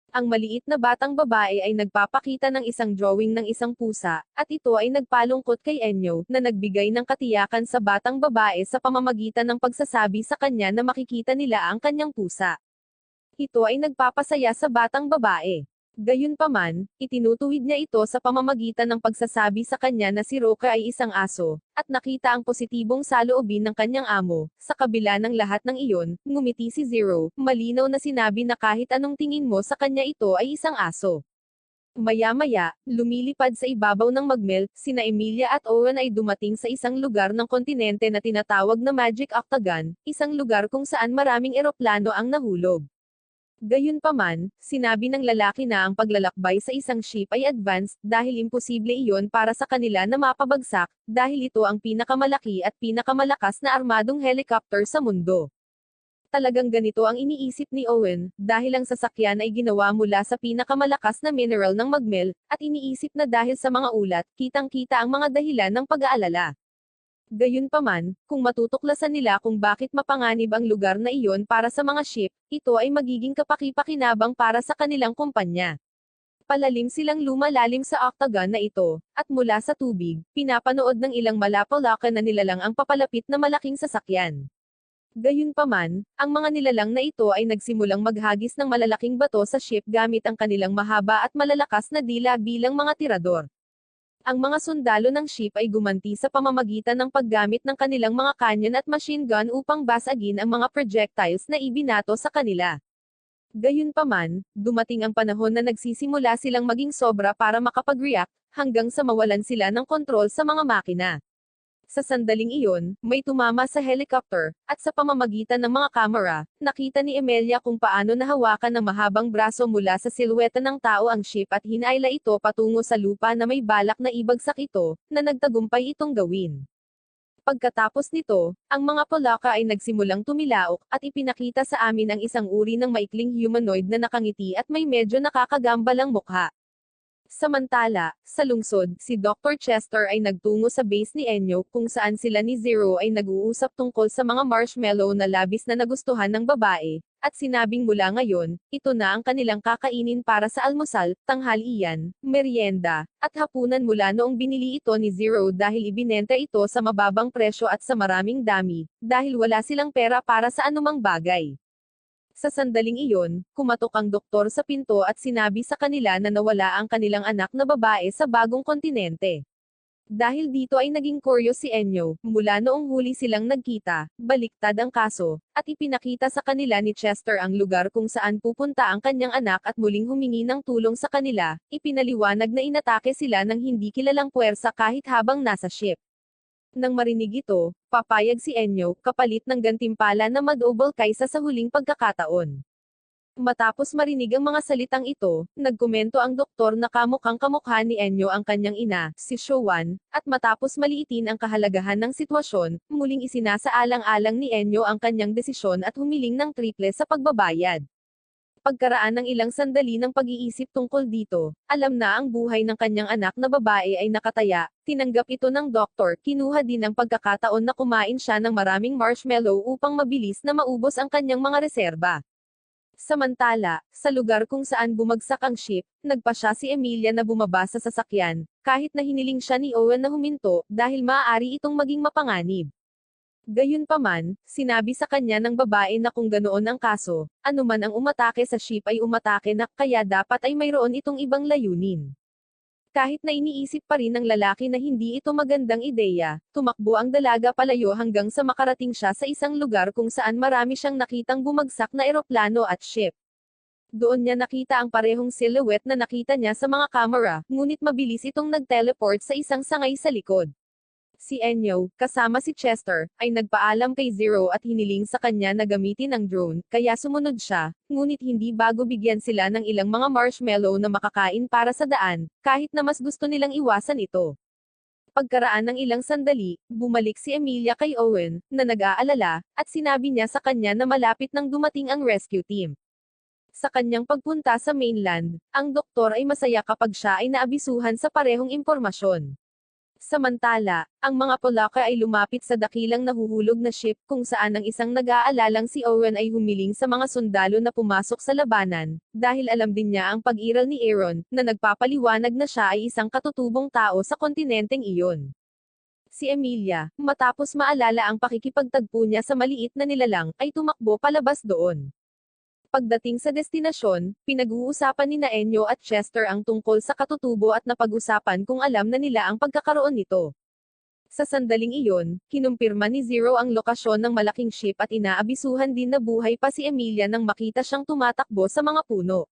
Ang maliit na batang babae ay nagpapakita ng isang drawing ng isang pusa, at ito ay nagpalungkot kay Enyo, na nagbigay ng katiyakan sa batang babae sa pamamagitan ng pagsasabi sa kanya na makikita nila ang kanyang pusa. Ito ay nagpapasaya sa batang babae. Gayunpaman, itinutuwid niya ito sa pamamagitan ng pagsasabi sa kanya na si Roka ay isang aso, at nakita ang positibong saloobin ng kanyang amo. Sa kabila ng lahat ng iyon, ngumiti si Zero, malinaw na sinabi na kahit anong tingin mo sa kanya ito ay isang aso. Maya-maya, lumilipad sa ibabaw ng Magmel, sina Emilia at Owen ay dumating sa isang lugar ng kontinente na tinatawag na Magic Octagon, isang lugar kung saan maraming eroplano ang nahulog. Gayunpaman, sinabi ng lalaki na ang paglalakbay sa isang ship ay advanced, dahil imposible iyon para sa kanila na mapabagsak, dahil ito ang pinakamalaki at pinakamalakas na armadong helicopter sa mundo. Talagang ganito ang iniisip ni Owen, dahil ang sasakyan ay ginawa mula sa pinakamalakas na mineral ng Magmel, at iniisip na dahil sa mga ulat, kitang-kita ang mga dahilan ng pag-aalala. Gayunpaman, kung matutuklasan nila kung bakit mapanganib ang lugar na iyon para sa mga ship, ito ay magiging kapaki-pakinabang para sa kanilang kumpanya. Palalim silang lumalalim sa octagon na ito, at mula sa tubig, pinapanood ng ilang malapalakan na nilalang ang papalapit na malaking sasakyan. Gayunpaman, ang mga nilalang na ito ay nagsimulang maghagis ng malalaking bato sa ship gamit ang kanilang mahaba at malalakas na dila bilang mga tirador. Ang mga sundalo ng ship ay gumanti sa pamamagitan ng paggamit ng kanilang mga canyon at machine gun upang basagin ang mga projectiles na ibinato sa kanila. Gayunpaman, dumating ang panahon na nagsisimula silang maging sobra para makapag-react, hanggang sa mawalan sila ng kontrol sa mga makina. Sa sandaling iyon, may tumama sa helicopter, at sa pamamagitan ng mga kamera, nakita ni Emilia kung paano nahawakan ng mahabang braso mula sa silweta ng tao ang ship at hinayla ito patungo sa lupa na may balak na ibagsak ito, na nagtagumpay itong gawin. Pagkatapos nito, ang mga Polaka ay nagsimulang tumilaok, at ipinakita sa amin ang isang uri ng maikling humanoid na nakangiti at may medyo nakakagambalang mukha. Samantala, sa lungsod, si Dr. Chester ay nagtungo sa base ni Enyo, kung saan sila ni Zero ay nag-uusap tungkol sa mga marshmallow na labis na nagustuhan ng babae, at sinabing mula ngayon, ito na ang kanilang kakainin para sa almusal, tanghalian, merienda, at hapunan mula noong binili ito ni Zero dahil ibinenta ito sa mababang presyo at sa maraming dami, dahil wala silang pera para sa anumang bagay. Sa sandaling iyon, kumatok ang doktor sa pinto at sinabi sa kanila na nawala ang kanilang anak na babae sa bagong kontinente. Dahil dito ay naging curious si Enyo, mula noong huli silang nagkita, baliktad ang kaso, at ipinakita sa kanila ni Chester ang lugar kung saan pupunta ang kanyang anak at muling humingi ng tulong sa kanila, ipinaliwanag na inatake sila ng hindi kilalang puwersa kahit habang nasa ship. Nang marinig ito, papayag si Enyo, kapalit ng gantimpala na madouble kaysa sa huling pagkakataon. Matapos marinig ang mga salitang ito, nagkomento ang doktor na kamukhang kamukha ni Enyo ang kanyang ina, si Showan, at matapos maliitin ang kahalagahan ng sitwasyon, muling isinasaalang-alang ni Enyo ang kanyang desisyon at humiling ng triple sa pagbabayad. Pagkaraan ng ilang sandali ng pag-iisip tungkol dito, alam na ang buhay ng kanyang anak na babae ay nakataya, tinanggap ito ng doktor, kinuha din ang pagkakataon na kumain siya ng maraming marshmallow upang mabilis na maubos ang kanyang mga reserba. Samantala, sa lugar kung saan bumagsak ang ship, nagpa siya si Emilia na bumaba sa sasakyan, kahit na hiniling siya ni Owen na huminto, dahil maaari itong maging mapanganib. Gayunpaman, sinabi sa kanya ng babae na kung ganoon ang kaso, anuman ang umatake sa ship ay umatake na, kaya dapat ay mayroon itong ibang layunin. Kahit na iniisip pa rin ng lalaki na hindi ito magandang ideya, tumakbo ang dalaga palayo hanggang sa makarating siya sa isang lugar kung saan marami siyang nakitang bumagsak na eroplano at ship. Doon niya nakita ang parehong silhouette na nakita niya sa mga kamera, ngunit mabilis itong nag-teleport sa isang sangay sa likod. Si Enyo, kasama si Chester, ay nagpaalam kay Zero at hiniling sa kanya na gamitin ang drone, kaya sumunod siya, ngunit hindi bago bigyan sila ng ilang mga marshmallow na makakain para sa daan, kahit na mas gusto nilang iwasan ito. Pagkaraan ng ilang sandali, bumalik si Emilia kay Owen, na nag-aalala, at sinabi niya sa kanya na malapit nang dumating ang rescue team. Sa kanyang pagpunta sa mainland, ang doktor ay masaya kapag siya ay naabisuhan sa parehong impormasyon. Samantala, ang mga Polaka ay lumapit sa dakilang nahuhulog na ship kung saan ang isang nag-aalalang si Owen ay humiling sa mga sundalo na pumasok sa labanan, dahil alam din niya ang pag-iral ni Aaron, na nagpapaliwanag na siya ay isang katutubong tao sa kontinenteng iyon. Si Emilia, matapos maalala ang pakikipagtagpo niya sa maliit na nilalang, ay tumakbo palabas doon. Pagdating sa destinasyon, pinag-uusapan ni Enyo at Chester ang tungkol sa katutubo at napag-usapan kung alam na nila ang pagkakaroon nito. Sa sandaling iyon, kinumpirma ni Zero ang lokasyon ng malaking ship at inaabisuhan din na buhay pa si Emilia nang makita siyang tumatakbo sa mga puno.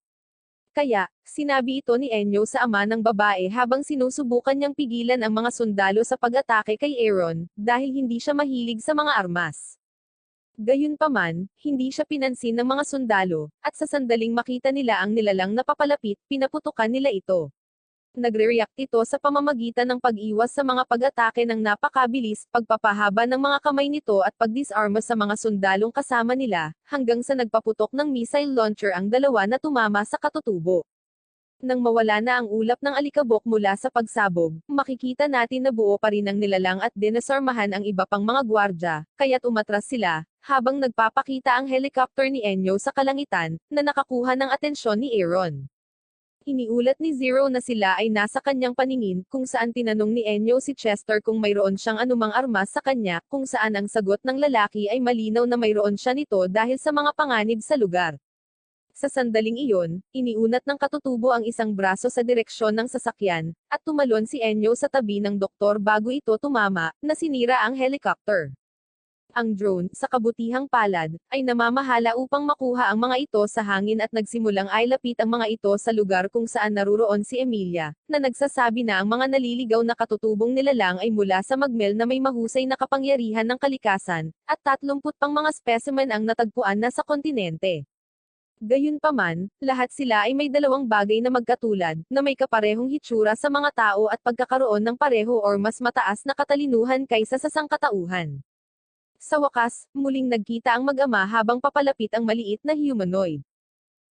Kaya, sinabi ito ni Enyo sa ama ng babae habang sinusubukan niyang pigilan ang mga sundalo sa pag-atake kay Aaron, dahil hindi siya mahilig sa mga armas. Gayunpaman, hindi siya pinansin ng mga sundalo, at sa sandaling makita nila ang nilalang na papalapit, pinaputukan nila ito. Nagre-react ito sa pamamagitan ng pag-iwas sa mga pag-atake ng napakabilis, pagpapahaba ng mga kamay nito at pagdisarma sa mga sundalong kasama nila, hanggang sa nagpaputok ng missile launcher ang dalawa na tumama sa katutubo. Nang mawala na ang ulap ng alikabok mula sa pagsabog, makikita natin na buo pa rin ang nilalang at dinasarmahan ang iba pang mga gwardya, kaya't umatras sila, habang nagpapakita ang helicopter ni Enyo sa kalangitan, na nakakuha ng atensyon ni Aaron. Iniulat ni Zero na sila ay nasa kanyang paningin, kung saan tinanong ni Enyo si Chester kung mayroon siyang anumang armas sa kanya, kung saan ang sagot ng lalaki ay malinaw na mayroon siya nito dahil sa mga panganib sa lugar. Sa sandaling iyon, iniunat ng katutubo ang isang braso sa direksyon ng sasakyan, at tumalon si Enyo sa tabi ng doktor bago ito tumama, na sinira ang helicopter. Ang drone, sa kabutihang palad, ay namamahala upang makuha ang mga ito sa hangin at nagsimulang ailapit ang mga ito sa lugar kung saan naruroon si Emilia, na nagsasabi na ang mga naliligaw na katutubong nilalang ay mula sa magmel na may mahusay na kapangyarihan ng kalikasan, at 30 pang mga specimen ang natagpuan na sa kontinente. Gayunpaman, lahat sila ay may dalawang bagay na magkatulad, na may kaparehong hitsura sa mga tao at pagkakaroon ng pareho or mas mataas na katalinuhan kaysa sa sangkatauhan. Sa wakas, muling nagkita ang mag-ama habang papalapit ang maliit na humanoid.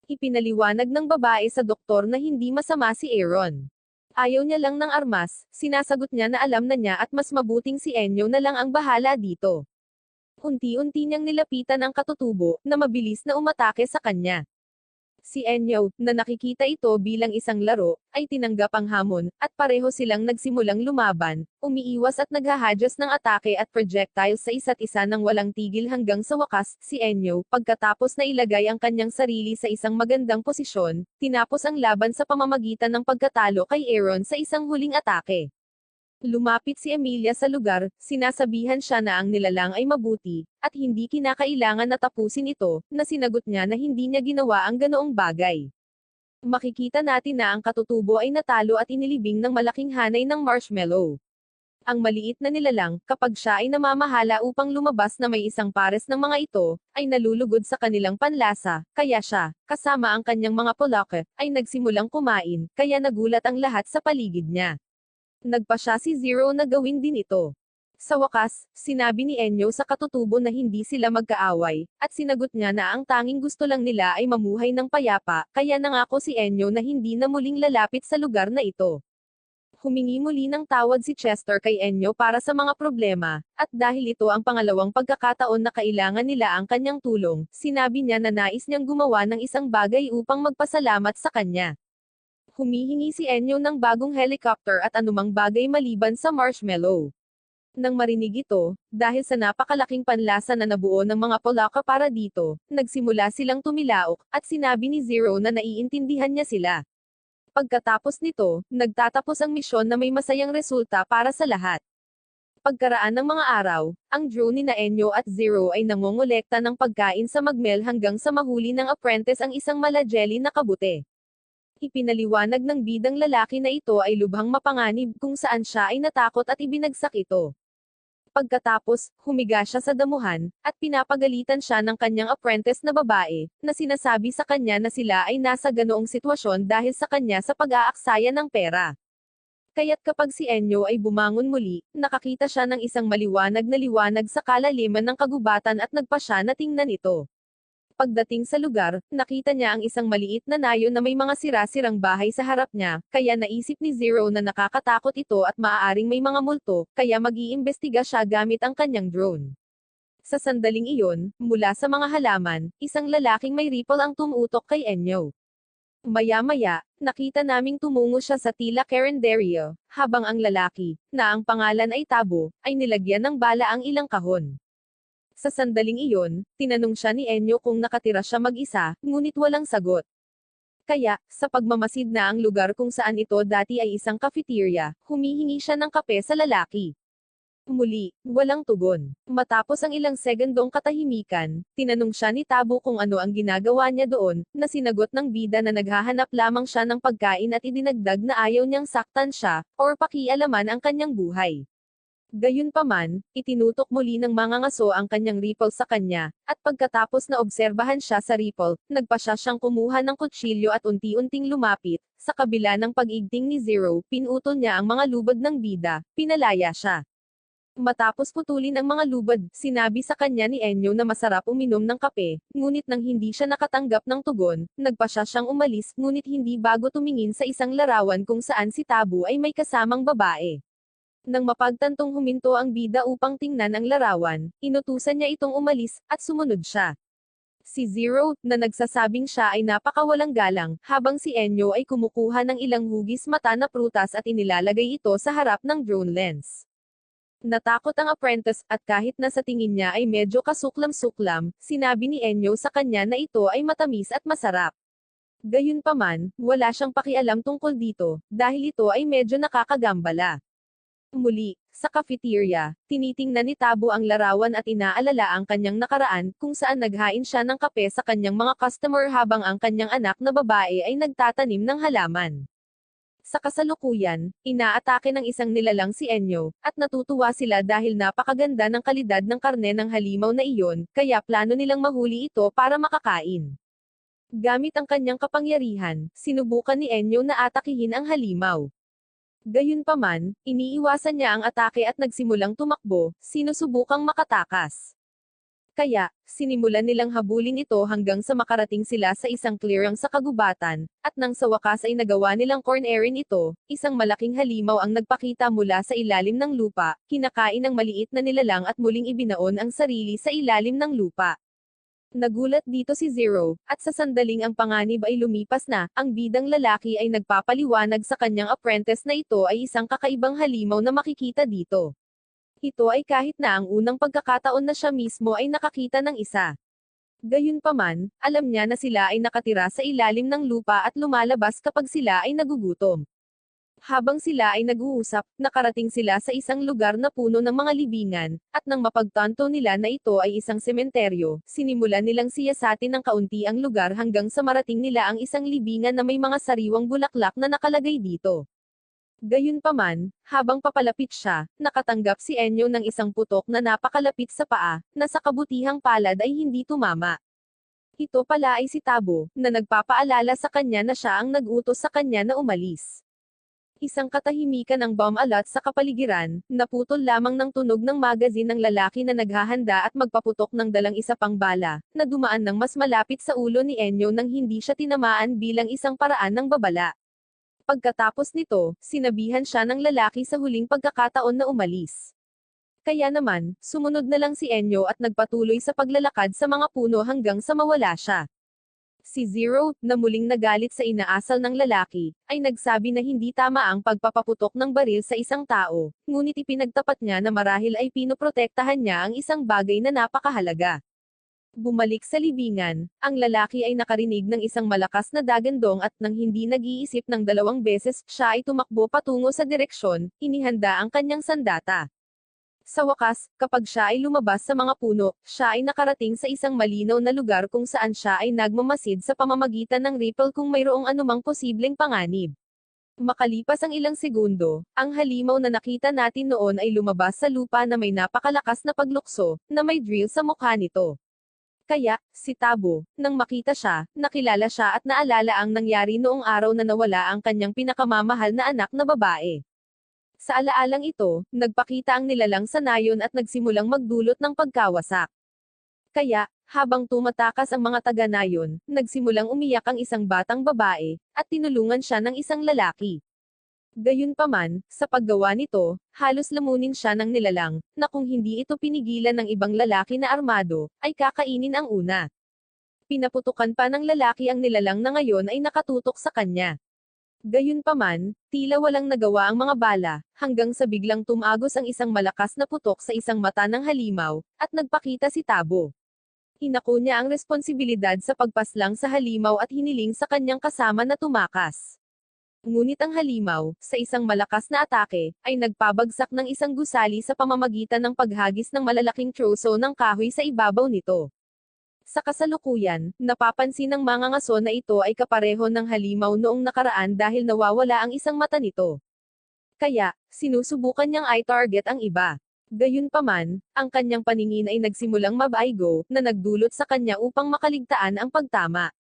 Ipinaliwanag ng babae sa doktor na hindi masama si Aaron. Ayaw niya lang ng armas, sinasagot niya na alam na niya at mas mabuting si Enyo na lang ang bahala dito. Unti-unti niyang nilapitan ang katutubo, na mabilis na umatake sa kanya. Si Enyo, na nakikita ito bilang isang laro, ay tinanggap ang hamon, at pareho silang nagsimulang lumaban, umiiwas at naghahadyas ng atake at projectiles sa isa't isa nang walang tigil hanggang sa wakas, si Enyo, pagkatapos na ilagay ang kanyang sarili sa isang magandang posisyon, tinapos ang laban sa pamamagitan ng pagkatalo kay Aaron sa isang huling atake. Lumapit si Emilia sa lugar, sinasabihan siya na ang nilalang ay mabuti, at hindi kinakailangan na tapusin ito, na sinagot niya na hindi niya ginawa ang ganoong bagay. Makikita natin na ang katutubo ay natalo at inilibing ng malaking hanay ng marshmallow. Ang maliit na nilalang, kapag siya ay namamahala upang lumabas na may isang pares ng mga ito, ay nalulugod sa kanilang panlasa, kaya siya, kasama ang kanyang mga polake, ay nagsimulang kumain, kaya nagulat ang lahat sa paligid niya. Nagpa siya si Zero na gawin din ito. Sa wakas, sinabi ni Enyo sa katutubo na hindi sila magkaaway, at sinagot niya na ang tanging gusto lang nila ay mamuhay ng payapa, kaya nangako si Enyo na hindi na muling lalapit sa lugar na ito. Humingi muli ng tawad si Chester kay Enyo para sa mga problema, at dahil ito ang pangalawang pagkakataon na kailangan nila ang kanyang tulong, sinabi niya na nais niyang gumawa ng isang bagay upang magpasalamat sa kanya. Humihingi si Enyo ng bagong helicopter at anumang bagay maliban sa marshmallow. Nang marinig ito, dahil sa napakalaking panlasa na nabuo ng mga Polaka para dito, nagsimula silang tumilaok, at sinabi ni Zero na naiintindihan niya sila. Pagkatapos nito, nagtatapos ang misyon na may masayang resulta para sa lahat. Pagkaraan ng mga araw, ang drone ni na Enyo at Zero ay nangongolekta ng pagkain sa magmel hanggang sa mahuli ng apprentice ang isang malajeli na kabute. Ipinaliwanag ng bidang lalaki na ito ay lubhang mapanganib kung saan siya ay natakot at ibinagsak ito. Pagkatapos, humiga siya sa damuhan, at pinapagalitan siya ng kanyang apprentice na babae, na sinasabi sa kanya na sila ay nasa ganoong sitwasyon dahil sa kanya sa pag-aaksaya ng pera. Kaya't kapag si Enyo ay bumangon muli, nakakita siya ng isang maliwanag na liwanag sa kalaliman ng kagubatan at nagpa siya na tingnan ito. Pagdating sa lugar, nakita niya ang isang maliit na nayo na may mga sira-sirang bahay sa harap niya, kaya naisip ni Zero na nakakatakot ito at maaaring may mga multo, kaya mag-iimbestiga siya gamit ang kanyang drone. Sa sandaling iyon, mula sa mga halaman, isang lalaking may ripple ang tumutok kay Enyo. Maya-maya, nakita naming tumungo siya sa tila carinderia, habang ang lalaki, na ang pangalan ay Tabo, ay nilagyan ng bala ang ilang kahon. Sa sandaling iyon, tinanong siya ni Enyo kung nakatira siya mag-isa, ngunit walang sagot. Kaya, sa pagmamasid na ang lugar kung saan ito dati ay isang cafeteria, humihingi siya ng kape sa lalaki. Muli, walang tugon. Matapos ang ilang segundong katahimikan, tinanong siya ni Tabo kung ano ang ginagawa niya doon, na sinagot ng bida na naghahanap lamang siya ng pagkain at idinagdag na ayaw niyang saktan siya, or pakialaman ang kanyang buhay. Gayunpaman, itinutok muli ng mga ngaso ang kanyang ripple sa kanya, at pagkatapos na obserbahan siya sa ripple, nagpa siya siyang kumuha ng kutsilyo at unti-unting lumapit, sa kabila ng pag-igting ni Zero, pinutol niya ang mga lubad ng bida, pinalaya siya. Matapos putulin ang mga lubad, sinabi sa kanya ni Enyo na masarap uminom ng kape, ngunit nang hindi siya nakatanggap ng tugon, nagpa siya siyang umalis, ngunit hindi bago tumingin sa isang larawan kung saan si Tabu ay may kasamang babae. Nang mapagtantong huminto ang bida upang tingnan ang larawan, inutusan niya itong umalis, at sumunod siya. Si Zero, na nagsasabing siya ay napakawalang galang, habang si Enyo ay kumukuha ng ilang hugis mata na prutas at inilalagay ito sa harap ng drone lens. Natakot ang apprentice, at kahit na sa tingin niya ay medyo kasuklam-suklam, sinabi ni Enyo sa kanya na ito ay matamis at masarap. Gayunpaman, wala siyang pakialam tungkol dito, dahil ito ay medyo nakakagambala. Muli, sa cafeteria, tinitingnan ni Tabo ang larawan at inaalala ang kanyang nakaraan, kung saan naghain siya ng kape sa kanyang mga customer habang ang kanyang anak na babae ay nagtatanim ng halaman. Sa kasalukuyan, inaatake ng isang nilalang si Enyo, at natutuwa sila dahil napakaganda ng kalidad ng karne ng halimaw na iyon, kaya plano nilang mahuli ito para makakain. Gamit ang kanyang kapangyarihan, sinubukan ni Enyo na atakihin ang halimaw. Gayunpaman, iniiwasan niya ang atake at nagsimulang tumakbo, sinusubukang makatakas. Kaya, sinimulan nilang habulin ito hanggang sa makarating sila sa isang clearing sa kagubatan, at nang sa wakas ay nagawa nilang cornerin ito, isang malaking halimaw ang nagpakita mula sa ilalim ng lupa, kinakain ng maliit na nilalang at muling ibinaon ang sarili sa ilalim ng lupa. Nagulat dito si Zero, at sa sandaling ang panganib ay lumipas na, ang bidang lalaki ay nagpapaliwanag sa kanyang apprentice na ito ay isang kakaibang halimaw na makikita dito. Ito ay kahit na ang unang pagkakataon na siya mismo ay nakakita ng isa. Gayunpaman, alam niya na sila ay nakatira sa ilalim ng lupa at lumalabas kapag sila ay nagugutom. Habang sila ay nag-uusap, nakarating sila sa isang lugar na puno ng mga libingan, at nang mapagtanto nila na ito ay isang sementeryo, sinimulan nilang siyasatin ng kaunti ang lugar hanggang sa marating nila ang isang libingan na may mga sariwang bulaklak na nakalagay dito. Gayunpaman, habang papalapit siya, nakatanggap si Enyo ng isang putok na napakalapit sa paa, na sa kabutihang palad ay hindi tumama. Ito pala ay si Tabo, na nagpapaalala sa kanya na siya ang nag-utos sa kanya na umalis. Isang katahimikan ang bomb alert sa kapaligiran, naputol lamang ng tunog ng magazine ng lalaki na naghahanda at magpaputok ng dalang isa pang bala, na dumaan ng mas malapit sa ulo ni Enyo nang hindi siya tinamaan bilang isang paraan ng babala. Pagkatapos nito, sinabihan siya ng lalaki sa huling pagkakataon na umalis. Kaya naman, sumunod na lang si Enyo at nagpatuloy sa paglalakad sa mga puno hanggang sa mawala siya. Si Zero, na muling nagalit sa inaasal ng lalaki, ay nagsabi na hindi tama ang pagpapaputok ng baril sa isang tao, ngunit ipinagtapat niya na marahil ay pinoprotektahan niya ang isang bagay na napakahalaga. Bumalik sa libingan, ang lalaki ay nakarinig ng isang malakas na dagandong at nang hindi nag-iisip ng 2 beses, siya ay tumakbo patungo sa direksyon, inihanda ang kanyang sandata. Sa wakas, kapag siya ay lumabas sa mga puno, siya ay nakarating sa isang malinaw na lugar kung saan siya ay nagmamasid sa pamamagitan ng ripple kung mayroong anumang posibleng panganib. Makalipas ang ilang segundo, ang halimaw na nakita natin noon ay lumabas sa lupa na may napakalakas na paglukso, na may drill sa mukha nito. Kaya, si Tabo, nang makita siya, nakilala siya at naalala ang nangyari noong araw na nawala ang kanyang pinakamamahal na anak na babae. Sa alaalang ito, nagpakita ang nilalang sa nayon at nagsimulang magdulot ng pagkawasak. Kaya, habang tumatakas ang mga taga-nayon, nagsimulang umiyak ang isang batang babae, at tinulungan siya ng isang lalaki. Gayunpaman, sa paggawa nito, halos lamunin siya ng nilalang, na kung hindi ito pinigilan ng ibang lalaki na armado, ay kakainin ang una. Pinaputukan pa ng lalaki ang nilalang na ngayon ay nakatutok sa kanya. Gayunpaman, tila walang nagawa ang mga bala, hanggang sa biglang tumagos ang isang malakas na putok sa isang mata ng halimaw, at nagpakita si Tabo. Inako niya ang responsibilidad sa pagpaslang sa halimaw at hiniling sa kanyang kasama na tumakas. Ngunit ang halimaw, sa isang malakas na atake, ay nagpabagsak ng isang gusali sa pamamagitan ng paghagis ng malalaking troso ng kahoy sa ibabaw nito. Sa kasalukuyan, napapansin ng mga ngaso na ito ay kapareho ng halimaw noong nakaraan dahil nawawala ang isang mata nito. Kaya, sinusubukan niyang i-target ang iba. Gayunpaman, ang kanyang paningin ay nagsimulang mabaigo, na nagdulot sa kanya upang makaligtaan ang pagtama.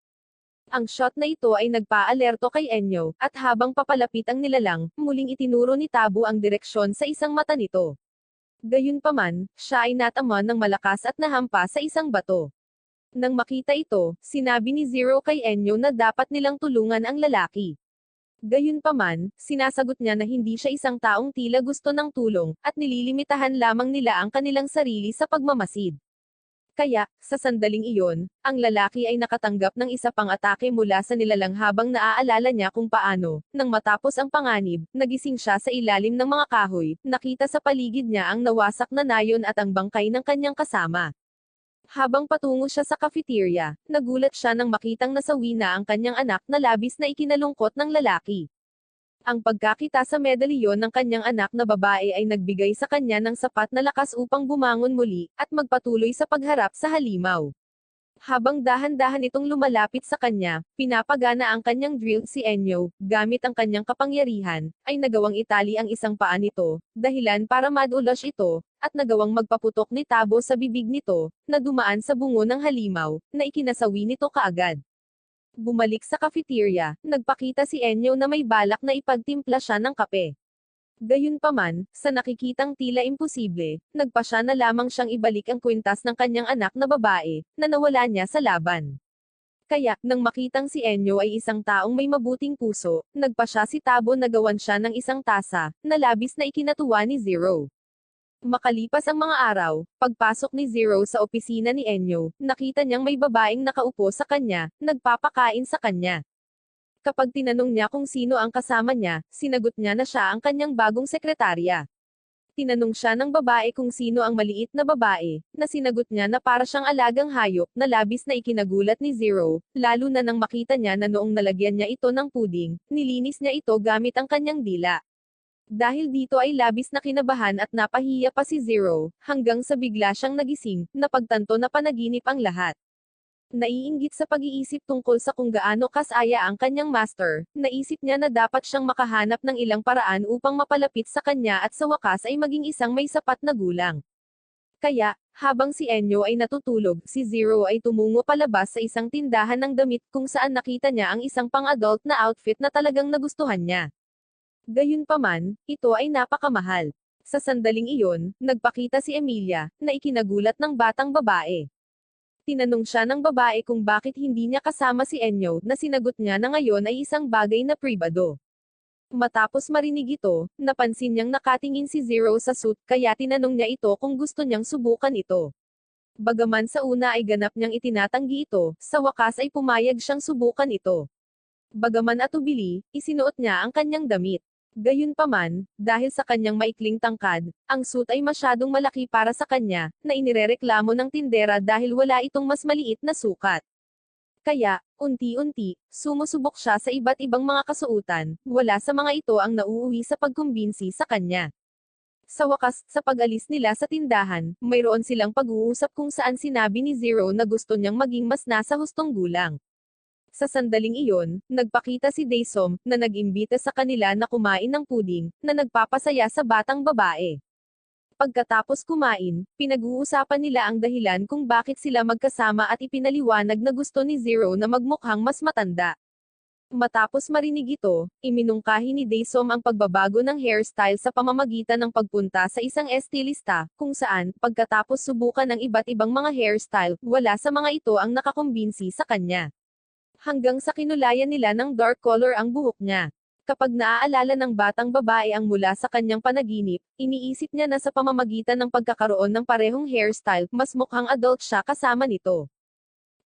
Ang shot na ito ay nagpa-alerto kay Enyo, at habang papalapit ang nilalang, muling itinuro ni Tabo ang direksyon sa isang mata nito. Gayunpaman, siya ay nataman ng malakas at nahampa sa isang bato. Nang makita ito, sinabi ni Zero kay Enyo na dapat nilang tulungan ang lalaki. Gayunpaman, sinasagot niya na hindi siya isang taong tila gusto ng tulong, at nililimitahan lamang nila ang kanilang sarili sa pagmamasid. Kaya, sa sandaling iyon, ang lalaki ay nakatanggap ng isa pang atake mula sa nilalang habang naaalala niya kung paano, nang matapos ang panganib, nagising siya sa ilalim ng mga kahoy, nakita sa paligid niya ang nawasak na nayon at ang bangkay ng kanyang kasama. Habang patungo siya sa cafeteria, nagulat siya nang makitang nasawi na ang kanyang anak na labis na ikinalungkot ng lalaki. Ang pagkakita sa medalyon ng kanyang anak na babae ay nagbigay sa kanya ng sapat na lakas upang bumangon muli, at magpatuloy sa pagharap sa halimaw. Habang dahan-dahan itong lumalapit sa kanya, pinapagana ang kanyang drill si Enyo, gamit ang kanyang kapangyarihan, ay nagawang itali ang isang paa nito, dahilan para madulas ito, at nagawang magpaputok ni Tabo sa bibig nito, na dumaan sa bungo ng halimaw, na ikinasawi nito kaagad. Bumalik sa cafeteria, nagpakita si Enyo na may balak na ipagtimpla siya ng kape. Gayunpaman, sa nakikitang tila imposible, nagpasya na lamang siyang ibalik ang kwintas ng kanyang anak na babae, na nawala niya sa laban. Kaya, nang makitang si Enyo ay isang taong may mabuting puso, nagpasya si Tabo na gawan siya ng isang tasa, na labis na ikinatuwa ni Zero. Makalipas ang mga araw, pagpasok ni Zero sa opisina ni Enyo, nakita niyang may babaeng nakaupo sa kanya, nagpapakain sa kanya. Kapag tinanong niya kung sino ang kasama niya, sinagot niya na siya ang kanyang bagong sekretarya. Tinanong siya ng babae kung sino ang maliit na babae, na sinagot niya na para siyang alagang hayop, na labis na ikinagulat ni Zero, lalo na nang makita niya na noong nalagyan niya ito ng puding, nilinis niya ito gamit ang kanyang dila. Dahil dito ay labis na kinabahan at napahiya pa si Zero, hanggang sa bigla siyang nagising, napagtanto na panaginip ang lahat. Naiinggit sa pag-iisip tungkol sa kung gaano kasaya ang kanyang master, naisip niya na dapat siyang makahanap ng ilang paraan upang mapalapit sa kanya at sa wakas ay maging isang may sapat na gulang. Kaya, habang si Enyo ay natutulog, si Zero ay tumungo palabas sa isang tindahan ng damit kung saan nakita niya ang isang pang-adult na outfit na talagang nagustuhan niya. Gayunpaman, ito ay napakamahal. Sa sandaling iyon, nagpakita si Emilia, na ikinagulat ng batang babae. Tinanong siya ng babae kung bakit hindi niya kasama si Enyo, na sinagot niya na ngayon ay isang bagay na pribado. Matapos marinig ito, napansin niyang nakatingin si Zero sa suit, kaya tinanong niya ito kung gusto niyang subukan ito. Bagaman sa una ay ganap niyang itinatanggi ito, sa wakas ay pumayag siyang subukan ito. Bagaman atubili, isinuot niya ang kanyang damit. Gayunpaman, dahil sa kanyang maikling tangkad, ang suit ay masyadong malaki para sa kanya, na inirereklamo ng tindera dahil wala itong mas maliit na sukat. Kaya, unti-unti, sumusubok siya sa iba't ibang mga kasuotan, wala sa mga ito ang nauuwi sa pagkumbinsi sa kanya. Sa wakas, sa pag-alis nila sa tindahan, mayroon silang pag-uusap kung saan sinabi ni Zero na gusto niyang maging mas nasa hustong gulang. Sa sandaling iyon, nagpakita si Daesom, na nag-imbita sa kanila na kumain ng puding, na nagpapasaya sa batang babae. Pagkatapos kumain, pinag-uusapan nila ang dahilan kung bakit sila magkasama at ipinaliwanag na gusto ni Zero na magmukhang mas matanda. Matapos marinig ito, iminungkahi ni Daesom ang pagbabago ng hairstyle sa pamamagitan ng pagpunta sa isang estilista, kung saan, pagkatapos subukan ng iba't ibang mga hairstyle, wala sa mga ito ang nakakumbinsi sa kanya. Hanggang sa kinulayan nila ng dark color ang buhok niya. Kapag naaalala ng batang babae ang mula sa kanyang panaginip, iniisip niya na sa pamamagitan ng pagkakaroon ng parehong hairstyle, mas mukhang adult siya kasama nito.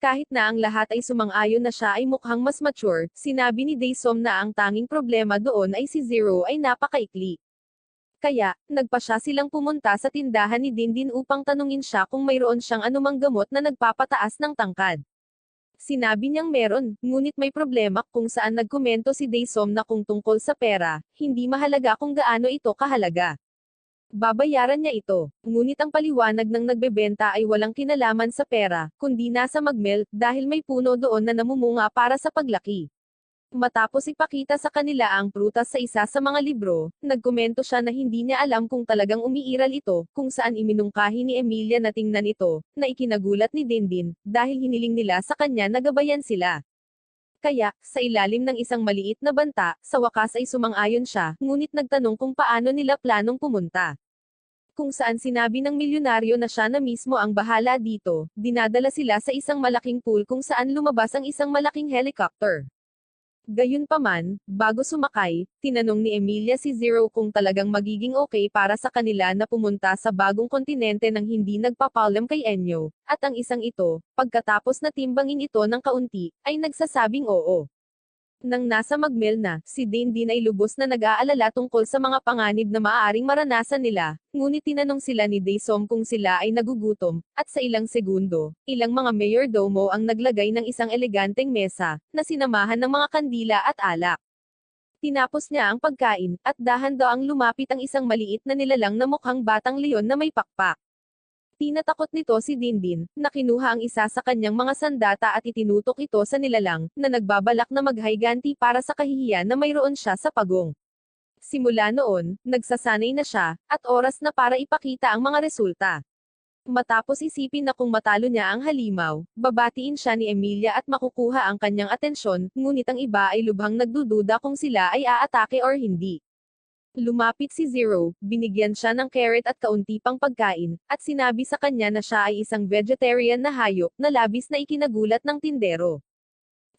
Kahit na ang lahat ay sumang-ayon na siya ay mukhang mas mature, sinabi ni Daesom na ang tanging problema doon ay si Zero ay napakaikli. Kaya, nagpasya silang pumunta sa tindahan ni Dindin upang tanungin siya kung mayroon siyang anumang gamot na nagpapataas ng tangkad. Sinabi niyang meron, ngunit may problema kung saan nagkomento si Daesom na kung tungkol sa pera, hindi mahalaga kung gaano ito kahalaga. Babayaran niya ito, ngunit ang paliwanag ng nagbebenta ay walang kinalaman sa pera, kundi nasa magmel, dahil may puno doon na namumunga para sa paglaki. Matapos ipakita sa kanila ang prutas sa isa sa mga libro, nagkomento siya na hindi niya alam kung talagang umiiral ito, kung saan iminungkahi ni Emilia na tingnan ito, na ikinagulat ni Dindin, dahil hiniling nila sa kanya na gabayan sila. Kaya, sa ilalim ng isang maliit na banta, sa wakas ay sumang-ayon siya, ngunit nagtanong kung paano nila planong pumunta. Kung saan sinabi ng milyonaryo na siya na mismo ang bahala dito, dinadala sila sa isang malaking pool kung saan lumabas ang isang malaking helicopter. Gayunpaman, bago sumakay, tinanong ni Emilia si Zero kung talagang magiging okay para sa kanila na pumunta sa bagong kontinente nang hindi nagpapaalam kay Enyo, at ang isang ito, pagkatapos na timbangin ito ng kaunti, ay nagsasabing oo. Nang nasa Magmel na, si Dindin ay lubos na nag-aalala tungkol sa mga panganib na maaaring maranasan nila, ngunit tinanong sila ni Daesom kung sila ay nagugutom, at sa ilang segundo, ilang mga mayordomo ang naglagay ng isang eleganteng mesa, na sinamahan ng mga kandila at alak. Tinapos niya ang pagkain, at dahan-daang lumapit ang isang maliit na nilalang na mukhang batang leon na may pakpak. Tinatakot nito si Dindin, na kinuha ang isa sa kanyang mga sandata at itinutok ito sa nilalang, na nagbabalak na maghayganti para sa kahihiyan na mayroon siya sa pagong. Simula noon, nagsasanay na siya, at oras na para ipakita ang mga resulta. Matapos isipin na kung matalo niya ang halimaw, babatiin siya ni Emilia at makukuha ang kanyang atensyon, ngunit ang iba ay lubhang nagdududa kung sila ay aatake or hindi. Lumapit si Zero, binigyan siya ng carrot at kaunti pang pagkain, at sinabi sa kanya na siya ay isang vegetarian na hayop na labis na ikinagulat ng tindero.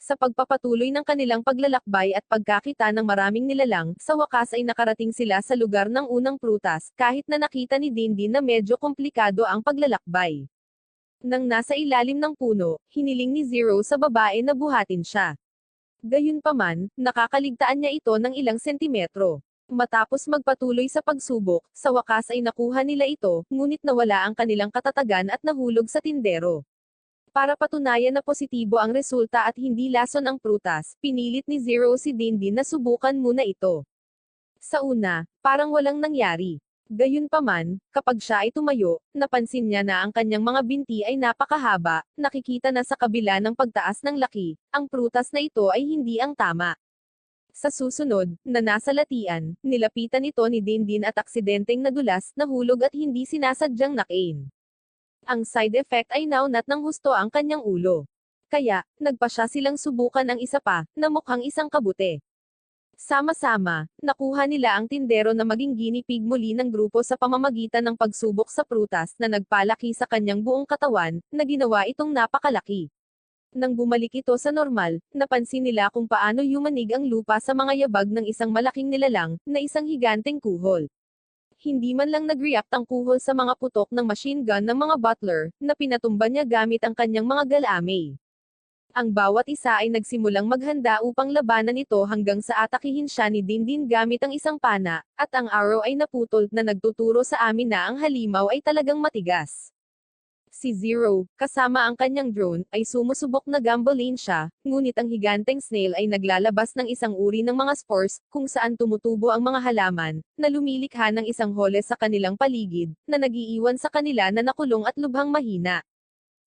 Sa pagpapatuloy ng kanilang paglalakbay at pagkakita ng maraming nilalang, sa wakas ay nakarating sila sa lugar ng unang prutas, kahit na nakita ni Dindin na medyo komplikado ang paglalakbay. Nang nasa ilalim ng puno, hiniling ni Zero sa babae na buhatin siya. Gayunpaman, nakakaligtaan niya ito ng ilang sentimetro. Matapos magpatuloy sa pagsubok, sa wakas ay nakuha nila ito, ngunit nawala ang kanilang katatagan at nahulog sa tindero. Para patunayan na positibo ang resulta at hindi lason ang prutas, pinilit ni Zero si Dindin na subukan muna ito. Sa una, parang walang nangyari. Gayunpaman, kapag siya ay tumayo, napansin niya na ang kanyang mga binti ay napakahaba, nakikita na sa kabila ng pagtaas ng laki, ang prutas na ito ay hindi ang tama. Sa susunod, na nasa latian, nilapitan ito ni Dindin at aksidenteng nadulas, nahulog at hindi sinasadyang nakain. Ang side effect ay naunat ng husto ang kanyang ulo. Kaya, nagpa siya silang subukan ang isa pa, na mukhang isang kabute. Sama-sama, nakuha nila ang tindero na maging guinea pig muli ng grupo sa pamamagitan ng pagsubok sa prutas na nagpalaki sa kanyang buong katawan, na ginawa itong napakalaki. Nang bumalik ito sa normal, napansin nila kung paano yumanig ang lupa sa mga yabag ng isang malaking nilalang, na isang higanteng kuhol. Hindi man lang nag-react ang kuhol sa mga putok ng machine gun ng mga butler, na pinatumba niya gamit ang kanyang mga galamay. Ang bawat isa ay nagsimulang maghanda upang labanan ito hanggang sa atakihin siya ni Dindin gamit ang isang pana, at ang arrow ay naputol na nagtuturo sa amin na ang halimaw ay talagang matigas. Si Zero, kasama ang kanyang drone, ay sumusubok na gambling siya, ngunit ang higanteng snail ay naglalabas ng isang uri ng mga spores, kung saan tumutubo ang mga halaman, na lumilikha ng isang hole sa kanilang paligid, na nagiiwan sa kanila na nakulong at lubhang mahina.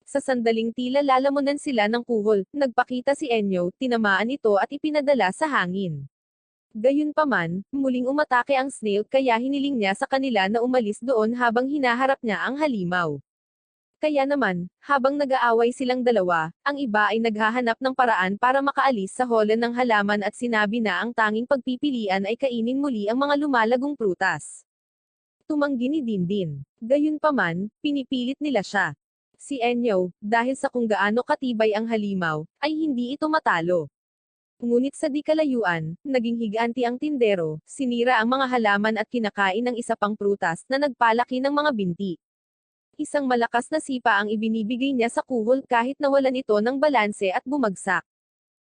Sa sandaling tila lalamunan sila ng kuhol, nagpakita si Enyo, tinamaan ito at ipinadala sa hangin. Gayunpaman, muling umatake ang snail kaya hiniling niya sa kanila na umalis doon habang hinaharap niya ang halimaw. Kaya naman, habang nag-aaway silang dalawa, ang iba ay naghahanap ng paraan para makaalis sa hole ng halaman at sinabi na ang tanging pagpipilian ay kainin muli ang mga lumalagong prutas. Tumanggi ni Dindin. Gayunpaman, pinipilit nila siya. Si Enyo, dahil sa kung gaano katibay ang halimaw, ay hindi ito matalo. Ngunit sa di kalayuan, naging higanti ang tindero, sinira ang mga halaman at kinakain ng isa pang prutas na nagpalaki ng mga binti. Isang malakas na sipa ang ibinibigay niya sa kuhol kahit nawalan ito ng balanse at bumagsak.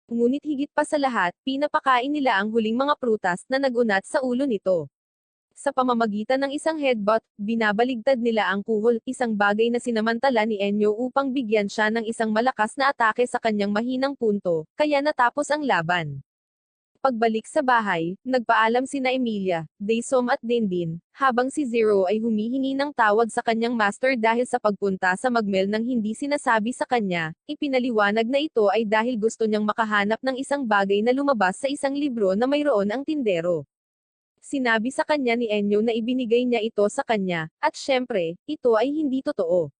Ngunit higit pa sa lahat, pinapakain nila ang huling mga prutas na nagunat sa ulo nito. Sa pamamagitan ng isang headbutt, binabaligtad nila ang kuhol, isang bagay na sinamantala ni Enyo upang bigyan siya ng isang malakas na atake sa kanyang mahinang punto, kaya natapos ang laban. Pagbalik sa bahay, nagpaalam sina Emilia, Daesom at Dindin, habang si Zero ay humihingi ng tawad sa kanyang master dahil sa pagpunta sa Magmel nang hindi sinasabi sa kanya, ipinaliwanag na ito ay dahil gusto niyang makahanap ng isang bagay na lumabas sa isang libro na mayroon ang tindero. Sinabi sa kanya ni Enyo na ibinigay niya ito sa kanya, at syempre, ito ay hindi totoo.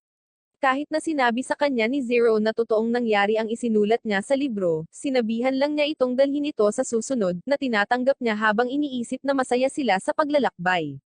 Kahit na sinabi sa kanya ni Zero na totoong nangyari ang isinulat niya sa libro, sinabihan lang niya itong dalhin ito sa susunod, na tinatanggap niya habang iniisip na masaya sila sa paglalakbay.